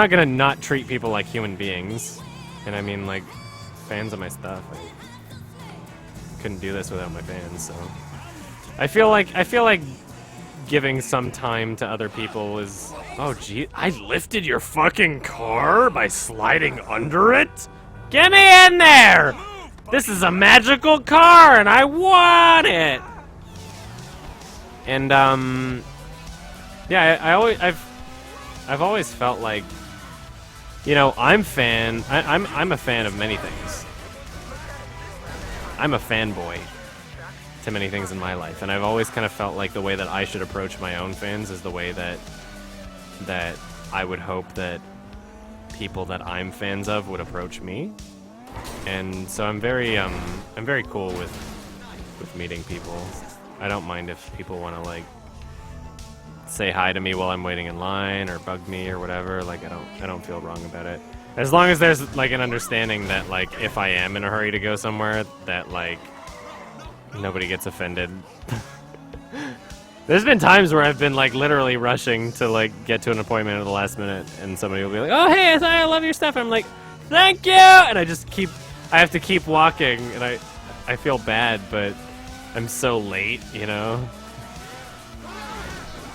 gonna not treat people like human beings. And I mean, like, fans of my stuff, I couldn't do this without my fans, so I feel like giving some time to other people is... Oh, gee, I lifted your fucking car by sliding under it? Get me in there! This is a magical car, and I want it! And, yeah, I've always felt like, you know, I'm a fan of many things. I'm a fanboy to many things in my life, and I've always kind of felt like the way that I should approach my own fans is the way that I would hope that people that I'm fans of would approach me. And so I'm very cool with with meeting people. I don't mind if people want to like say hi to me while I'm waiting in line or bug me or whatever. Like I don't feel wrong about it. As long as there's like an understanding that like if I am in a hurry to go somewhere, that like nobody gets offended. There's been times where I've been like literally rushing to like get to an appointment at the last minute, and somebody will be like, "Oh hey, I love your stuff." I'm like, "Thank you," and I have to keep walking, and I feel bad, but I'm so late, you know.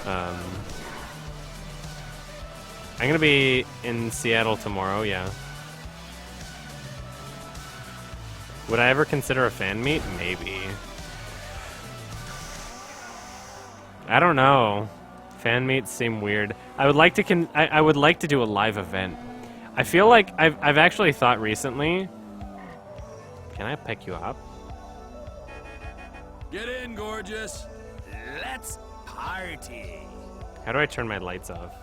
I'm gonna be in Seattle tomorrow, yeah. Would I ever consider a fan meet? Maybe. I don't know. Fan meets seem weird. I would like to I would like to do a live event. I feel like I've actually thought recently. Can I pick you up? Get in, gorgeous. Let's party. How do I turn my lights off?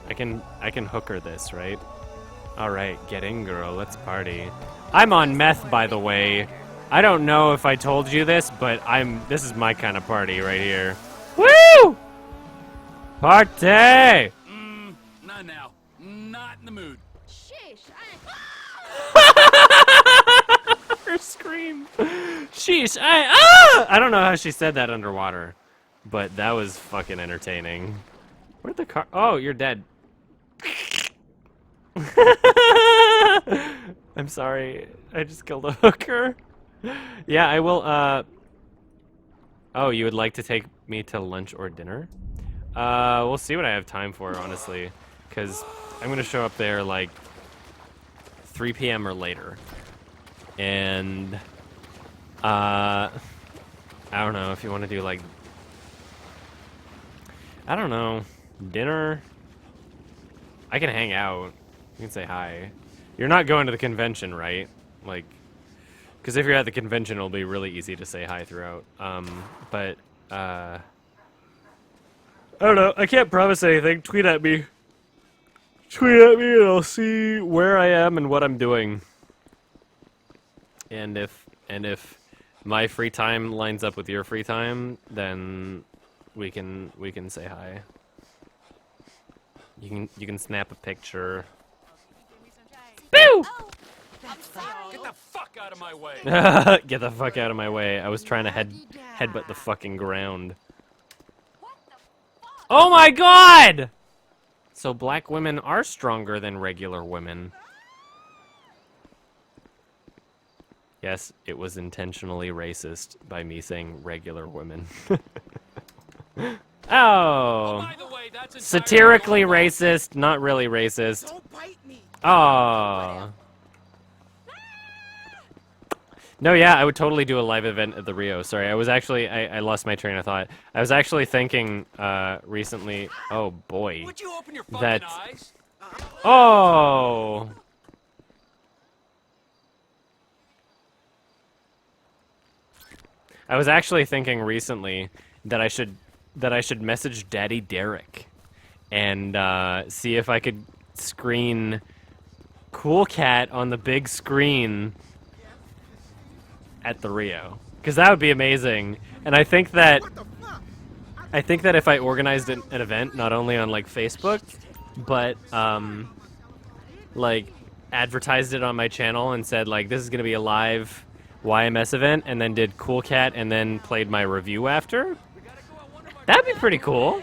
I can hooker this, right? All right, get in, girl. Let's party. I'm on meth, by the way. I don't know if I told you this, but this is my kind of party right here. Woo! Party! Not now. Not in the mood. Sheesh, Her scream. Sheesh, I don't know how she said that underwater, but that was fucking entertaining. Where'd the car? Oh, you're dead. I'm sorry. I just killed a hooker. Yeah, I will, Oh, you would like to take me to lunch or dinner? We'll see what I have time for, honestly. Because I'm gonna show up there, like, 3 p.m. or later. And, I don't know if you want to do, like... I don't know. Dinner? I can hang out. You can say hi. You're not going to the convention, right? Like... Because if you're at the convention, it'll be really easy to say hi throughout. I don't know. I can't promise anything. Tweet at me. Tweet at me and I'll see where I am and what I'm doing. And if my free time lines up with your free time, then we can say hi. You can snap a picture. Boo! Get the fuck out of my way. Get the fuck out of my way. I was trying to headbutt the fucking ground. Oh my god! So black women are stronger than regular women. Yes, it was intentionally racist by me saying regular women. Oh! By the way, that's Satirically racist, not really racist. Don't bite me. Oh. No, yeah, I would totally do a live event at the Rio. Sorry, I was actually, I lost my train of thought. I was actually thinking recently, oh boy, Would you open your fucking that, eyes? oh. I was actually thinking recently that I should message Daddy Derek and see if I could screen Cool Cat on the big screen at the Rio, because that would be amazing. And I think that if I organized an event not only on like Facebook, but like advertised it on my channel and said like this is gonna be a live YMS event, and then did Cool Cat and then played my review after, that'd be pretty cool.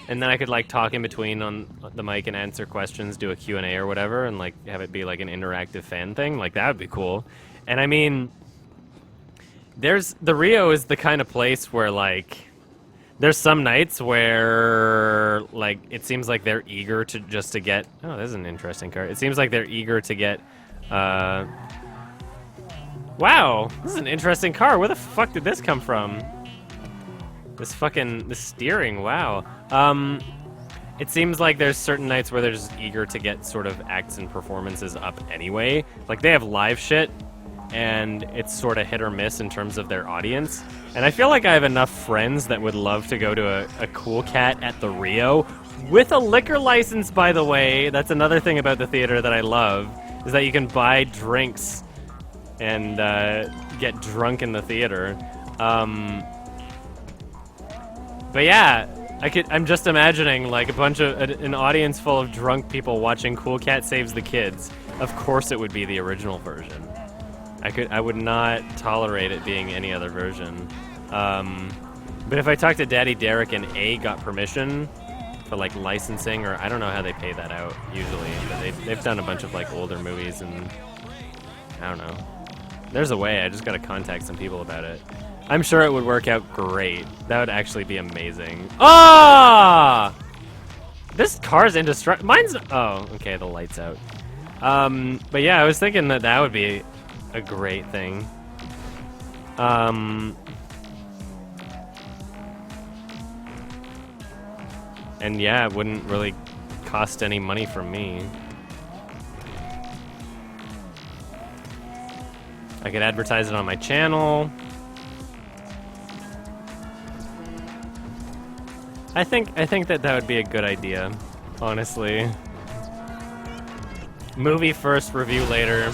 And then I could like talk in between on the mic and answer questions, do a Q&A or whatever, and like have it be like an interactive fan thing. Like that would be cool. And I mean, the Rio is the kind of place where like there's some nights where like it seems like they're eager to get, oh, this is an interesting card. It seems like they're eager to get wow, this is an interesting car. Where the fuck did this come from? This steering, wow. It seems like there's certain nights where they're just eager to get sort of acts and performances up anyway. Like they have live shit, and it's sort of hit or miss in terms of their audience. And I feel like I have enough friends that would love to go to a Cool Cat at the Rio with a liquor license, by the way. That's another thing about the theater that I love, is that you can buy drinks and get drunk in the theater. But yeah, I'm just imagining like an audience full of drunk people watching Cool Cat Saves the Kids. Of course it would be the original version. I would not tolerate it being any other version. But if I talked to Daddy Derek and A got permission for like licensing, or I don't know how they pay that out usually, but they've done a bunch of like older movies, and I don't know. There's a way, I just gotta contact some people about it. I'm sure it would work out great. That would actually be amazing. Ah! This car's indestructible. Mine's, oh, okay, the light's out. But yeah, I was thinking that would be a great thing. And yeah, it wouldn't really cost any money from me. I could advertise it on my channel. I think that would be a good idea, honestly. Movie first, review later.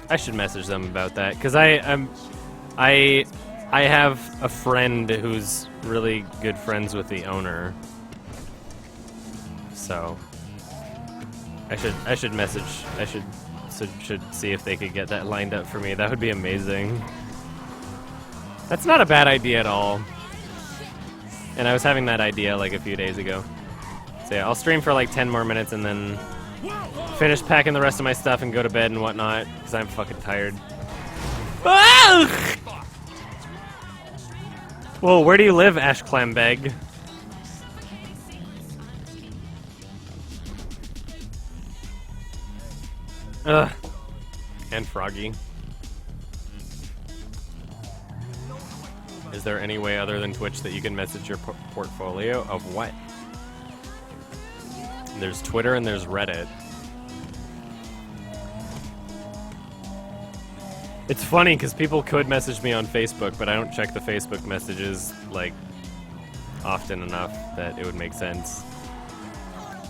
I should message them about that, because I have a friend who's really good friends with the owner. So I should message, I should see if they could get that lined up for me. That would be amazing. That's not a bad idea at all. And I was having that idea like a few days ago. So yeah, I'll stream for like 10 more minutes and then finish packing the rest of my stuff and go to bed and whatnot, because I'm fucking tired. Whoa, where do you live, Ash Clambeg? Ugh. And Froggy. Is there any way other than Twitch that you can message your portfolio? Of what? There's Twitter and there's Reddit. It's funny because people could message me on Facebook, but I don't check the Facebook messages like often enough that it would make sense.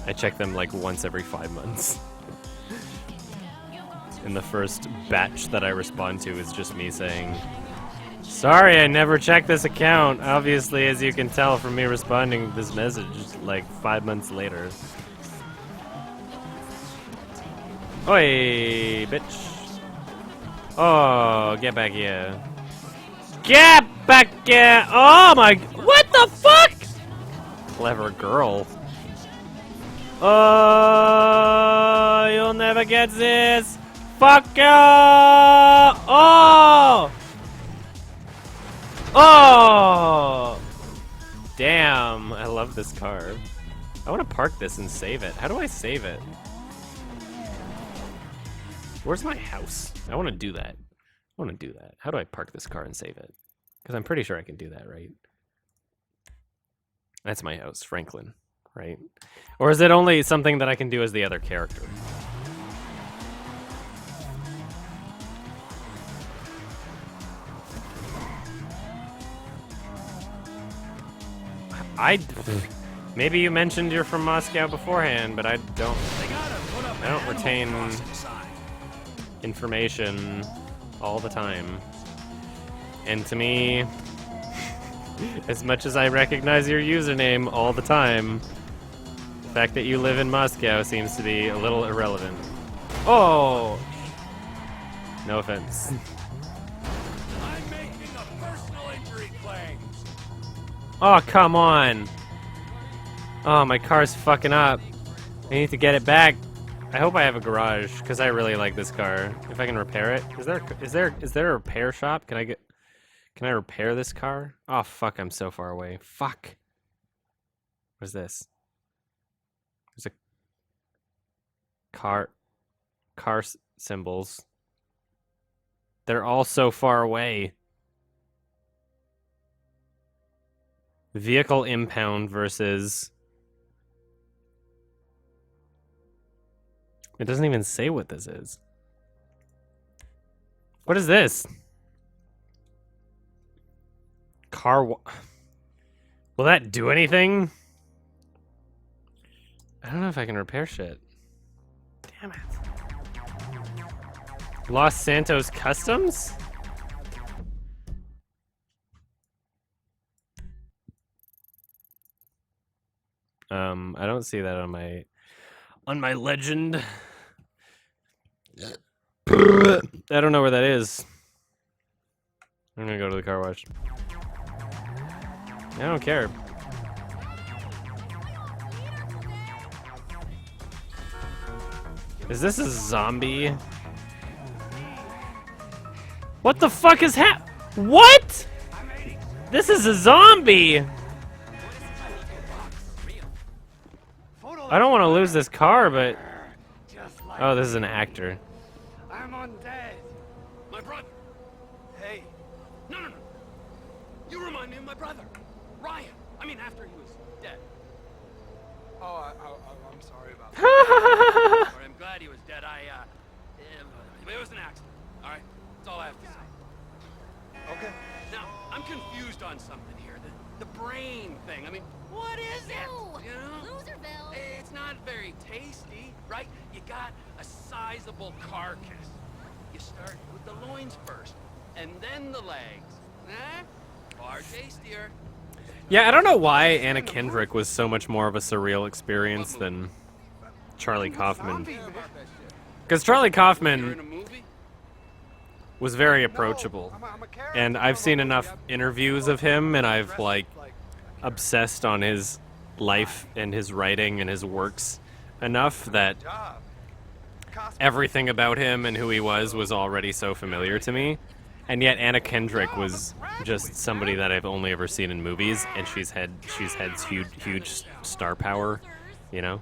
I check them like once every 5 months. And the first batch that I respond to is just me saying, sorry, I never checked this account. Obviously, as you can tell from me responding to this message like 5 months later. Oi, bitch. Oh, get back here. Get back here! Oh my, what the fuck? Clever girl. Oh, you'll never get this. Fuck you! Oh! Oh! Damn, I love this car. I want to park this and save it. How do I save it? Where's my house? I want to do that. I want to do that. How do I park this car and save it? Because I'm pretty sure I can do that, right? That's my house, Franklin, right? Or is it only something that I can do as the other character? Maybe you mentioned you're from Moscow beforehand, but I don't retain information all the time. And to me, as much as I recognize your username all the time, the fact that you live in Moscow seems to be a little irrelevant. Oh! No offense. I'm making a personal injury claim. Oh, come on. Oh, my car's fucking up. I need to get it back. I hope I have a garage, because I really like this car. If I can repair it. Is there a repair shop? Can I repair this car? Oh, fuck, I'm so far away. Fuck. What is this? There's a car symbols. They're all so far away. Vehicle impound versus... It doesn't even say what this is. What is this? Will that do anything? I don't know if I can repair shit. Damn it. Los Santos Customs? I don't see that on my legend. I don't know where that is. I'm gonna go to the car wash. I don't care. Is this a zombie? What the fuck is What? This is a zombie! I don't want to lose this car, but... Oh, this is an actor. I'm undead. My brother. Hey. No. You remind me of my brother, Ryan. I mean, after he was dead. Oh, I'm sorry about that. Or I'm glad he was dead. It was an accident. All right. That's all I have to say. Okay. Now, I'm confused on something here. The brain thing. I mean, what is it? You know? Loserville. It's not very tasty, right? You got a sizable carcass. You start with the loins first, and then the legs. Far tastier. Yeah, I don't know why Anna Kendrick was so much more of a surreal experience than Charlie Kaufman. Because Charlie Kaufman was very approachable. And I've seen enough interviews of him, and I've, like, obsessed on his life and his writing and his works enough that everything about him and who he was already so familiar to me. And yet Anna Kendrick was just somebody that I've only ever seen in movies, and she's had huge star power, you know?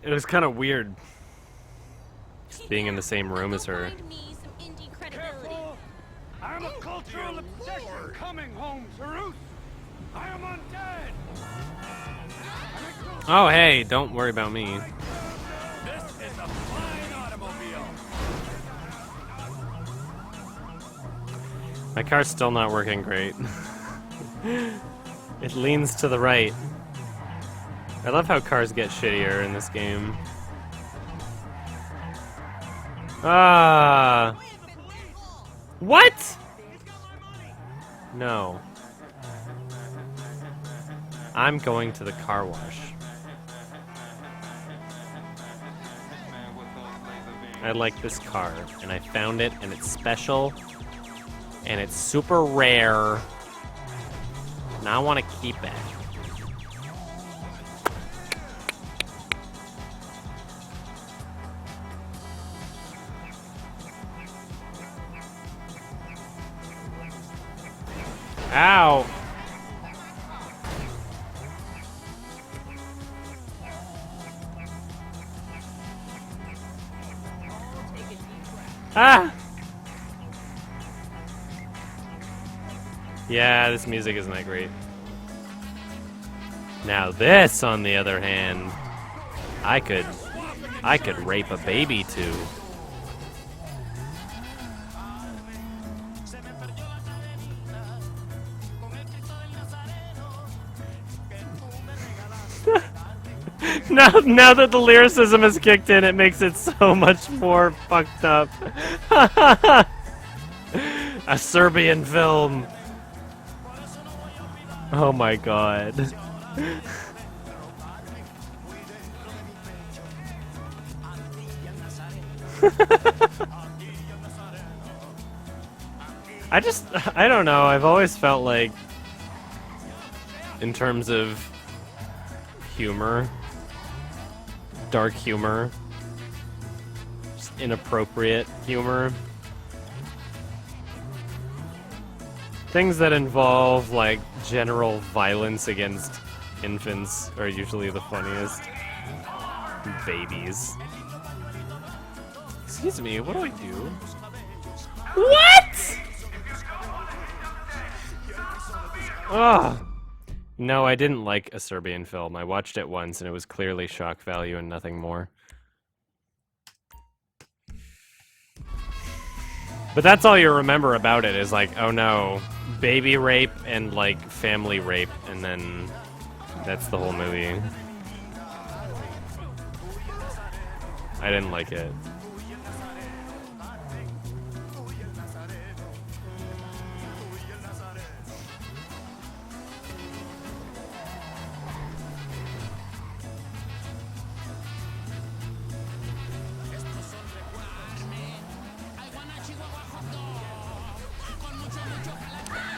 It was kind of weird just being in the same room as her. Careful! I am a cultural obsession coming home to roost! I am undead! Oh, hey, don't worry about me. This is a fine automobile. My car's still not working great. It leans to the right. I love how cars get shittier in this game. Ah. What? No. I'm going to the car wash. I like this car, and I found it, and it's special, and it's super rare, and I want to keep it. Ow! Ah! Yeah, this music isn't that great. Now this, on the other hand, I could rape a baby to. Now that the lyricism has kicked in, it makes it so much more fucked up. A Serbian film. Oh my god. I don't know, I've always felt like, in terms of humor, dark humor, just inappropriate humor, things that involve, like, general violence against infants are usually the funniest. Babies. Excuse me, what do I do? What?! Ugh. No, I didn't like a Serbian film. I watched it once and it was clearly shock value and nothing more. But that's all you remember about it is like, oh no, baby rape and like family rape, and then that's the whole movie. I didn't like it.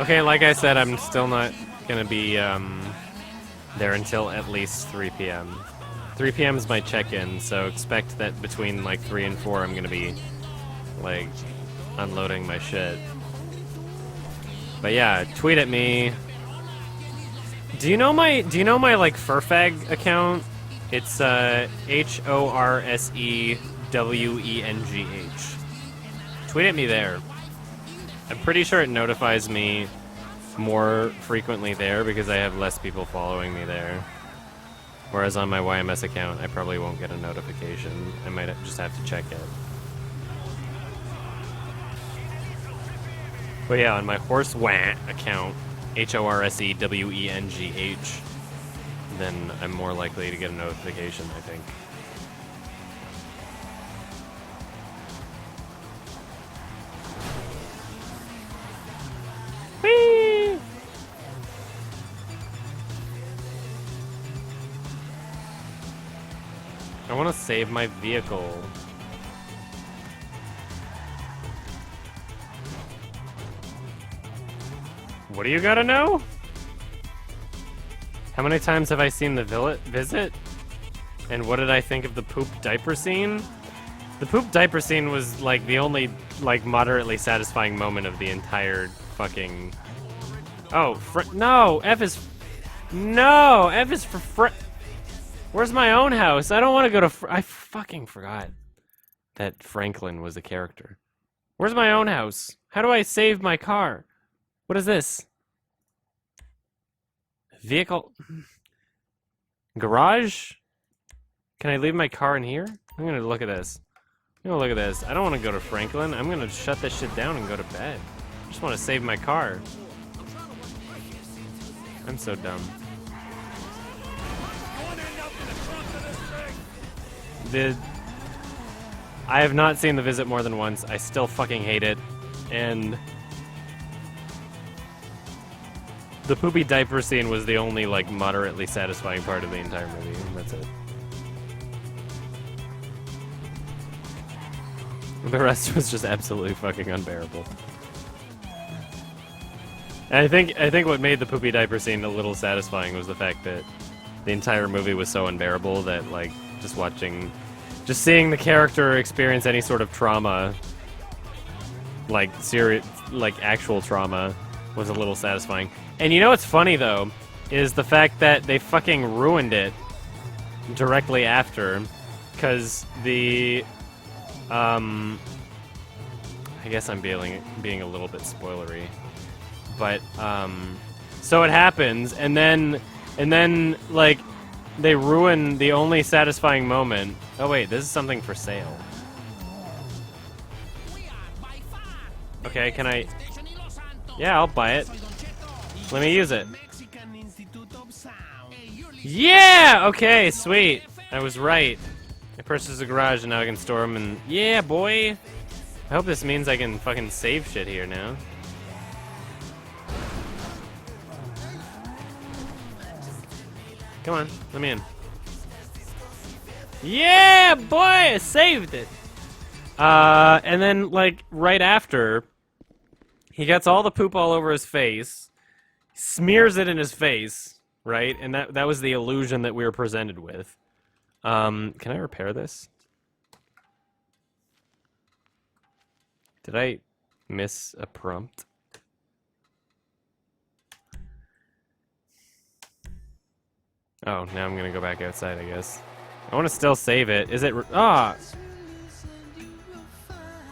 Okay, like I said, I'm still not gonna be there until at least 3 p.m. 3 p.m. is my check-in, so expect that between like 3 and 4 I'm gonna be like unloading my shit. But yeah, tweet at me. Do you know my like Furfag account? It's HORSEWENGH. Tweet at me there. I'm pretty sure it notifies me more frequently there because I have less people following me there. Whereas on my YMS account, I probably won't get a notification. I might just have to check it. But yeah, on my Horsewang account, HORSEWENGH, then I'm more likely to get a notification, I think. Whee! I want to save my vehicle. What do you gotta know? How many times have I seen the visit? And what did I think of the poop diaper scene? The poop diaper scene was like the only like moderately satisfying moment of the entire fucking... Oh, no! F is for Where's my own house? I don't want to go to I fucking forgot that Franklin was a character. Where's my own house? How do I save my car? What is this? Vehicle... Garage? Can I leave my car in here? I'm gonna look at this. I'm gonna look at this. I don't want to go to Franklin. I'm gonna shut this shit down and go to bed. I just want to save my car. I'm so dumb. I have not seen The Visit more than once. I still fucking hate it. And the poopy diaper scene was the only, like, moderately satisfying part of the entire movie. And that's it. The rest was just absolutely fucking unbearable. And I think what made the poopy diaper scene a little satisfying was the fact that the entire movie was so unbearable that, like, just seeing the character experience any sort of trauma, like actual trauma, was a little satisfying. And you know what's funny though, is the fact that they fucking ruined it directly after, because the I guess I'm being a little bit spoilery, but so it happens, and then like they ruin the only satisfying moment. Oh wait, this is something for sale. Okay, can I? Yeah, I'll buy it. Let me use it. Yeah! Okay, sweet. I was right. I purchased a garage and now I can store them and... Yeah, boy! I hope this means I can fucking save shit here now. Come on, let me in. Yeah, boy! I saved it! And then, like, right after, he gets all the poop all over his face, smears it in his face, right? And that was the illusion that we were presented with. Can I repair this? Did I miss a prompt? Oh, now I'm gonna go back outside, I guess. I want to still save it. Is it... Ah!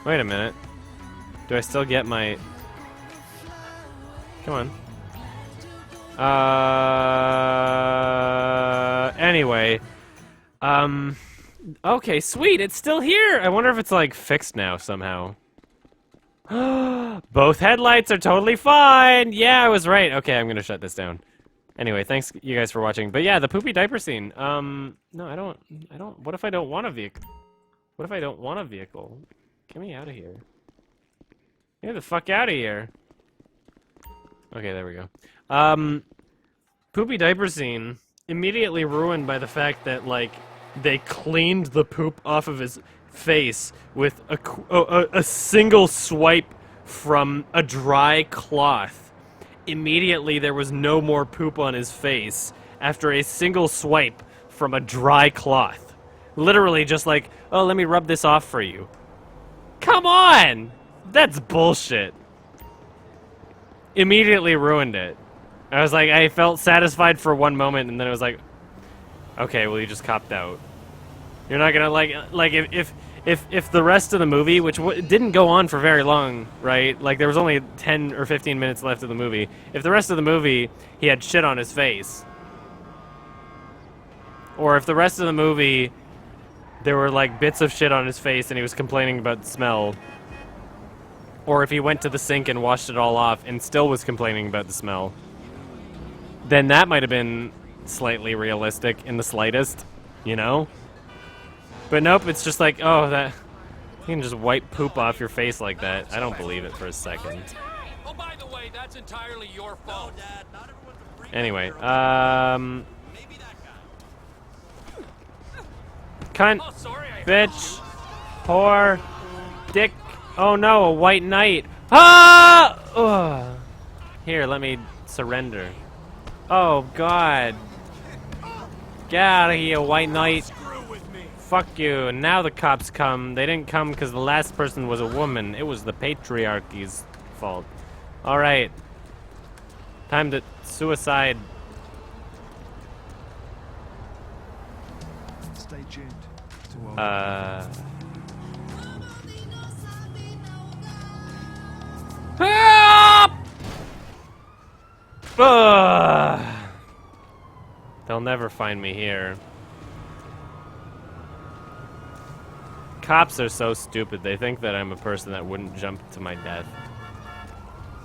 Wait a minute. Do I still get my... Come on. Anyway. Okay, sweet. It's still here. I wonder if it's, like, fixed now somehow. Both headlights are totally fine. Yeah, I was right. Okay, I'm gonna shut this down. Anyway, thanks you guys for watching. But yeah, the poopy diaper scene. No, I don't... What if I don't want a vehicle? What if I don't want a vehicle? Get me out of here. Get the fuck out of here. Okay, there we go. Poopy diaper scene immediately ruined by the fact that, like, they cleaned the poop off of his face with a single swipe from a dry cloth. Immediately, there was no more poop on his face after a single swipe from a dry cloth. Literally just like, oh, let me rub this off for you. Come on! That's bullshit. Immediately ruined it. I was like, I felt satisfied for one moment, and then it was like, okay, well, you just copped out. You're not gonna, like if the rest of the movie, which didn't go on for very long, right? Like, there was only 10 or 15 minutes left of the movie. If the rest of the movie, he had shit on his face, or if the rest of the movie, there were, like, bits of shit on his face and he was complaining about the smell, or if he went to the sink and washed it all off and still was complaining about the smell, then that might have been slightly realistic in the slightest, you know? But nope, it's just like, oh, that you can just wipe poop off your face like that. I don't believe it for a second. Oh, by the way, that's entirely your fault. Anyway, cunt, bitch, whore, dick. Oh no, a white knight. Ah! Ugh. Here, let me surrender. Oh God. Get out of here, white knight. Fuck you. And now the cops come. They didn't come because the last person was a woman. It was the patriarchy's fault. Alright. Time to suicide. Stay tuned. They'll never find me here. Cops are so stupid. They think that I'm a person that wouldn't jump to my death.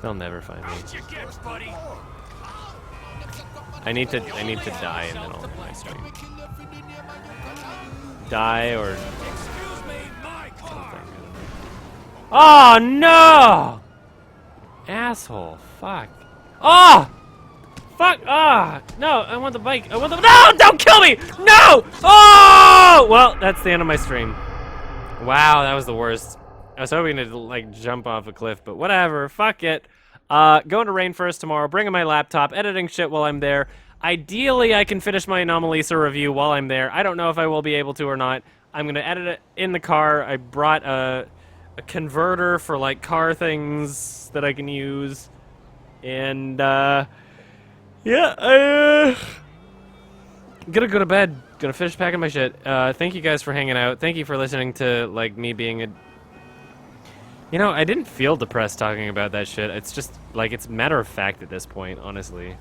They'll never find me. I need to die and then I'll end my stream. Die or something. Oh no! Asshole. Fuck. Oh! Fuck! Ah! No, I want the bike. I want the— No! Don't kill me! No! Oh! Well, that's the end of my stream. Wow, that was the worst. I was hoping to, like, jump off a cliff, but whatever. Fuck it. Going to Rainforest tomorrow, bringing my laptop, editing shit while I'm there. Ideally, I can finish my Anomalisa review while I'm there. I don't know if I will be able to or not. I'm going to edit it in the car. I brought a converter for, like, car things that I can use. And, yeah, gonna go to bed. Gonna finish packing my shit. Thank you guys for hanging out. Thank you for listening to, like, me being a... You know, I didn't feel depressed talking about that shit. It's just, like, it's matter of fact at this point, honestly.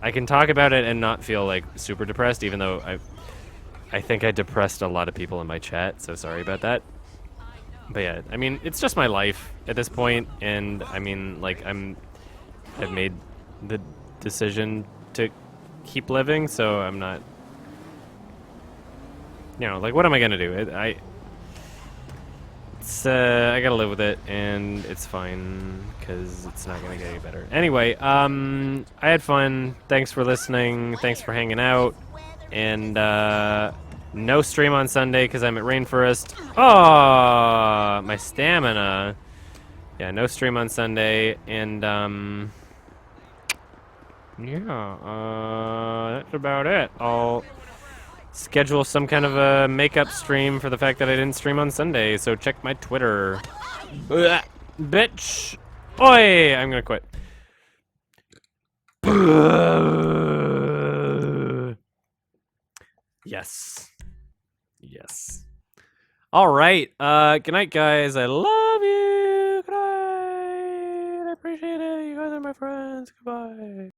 I can talk about it and not feel, like, super depressed, even though I think I depressed a lot of people in my chat, so sorry about that. But yeah, I mean, it's just my life at this point, and, I mean, like, I've made the decision to keep living, so I'm not... You know, like, what am I gonna do? I gotta live with it, and it's fine, because it's not gonna get any better. Anyway, I had fun. Thanks for listening. Thanks for hanging out. And, no stream on Sunday, because I'm at Rainforest. Oh, my stamina. Yeah, no stream on Sunday, and, yeah, that's about it. I'll schedule some kind of a makeup stream for the fact that I didn't stream on Sunday, so check my Twitter. Bitch! Oi! I'm gonna quit. Yes. Yes. Alright, good night, guys. I love you. Good night. I appreciate it. You guys are my friends. Goodbye.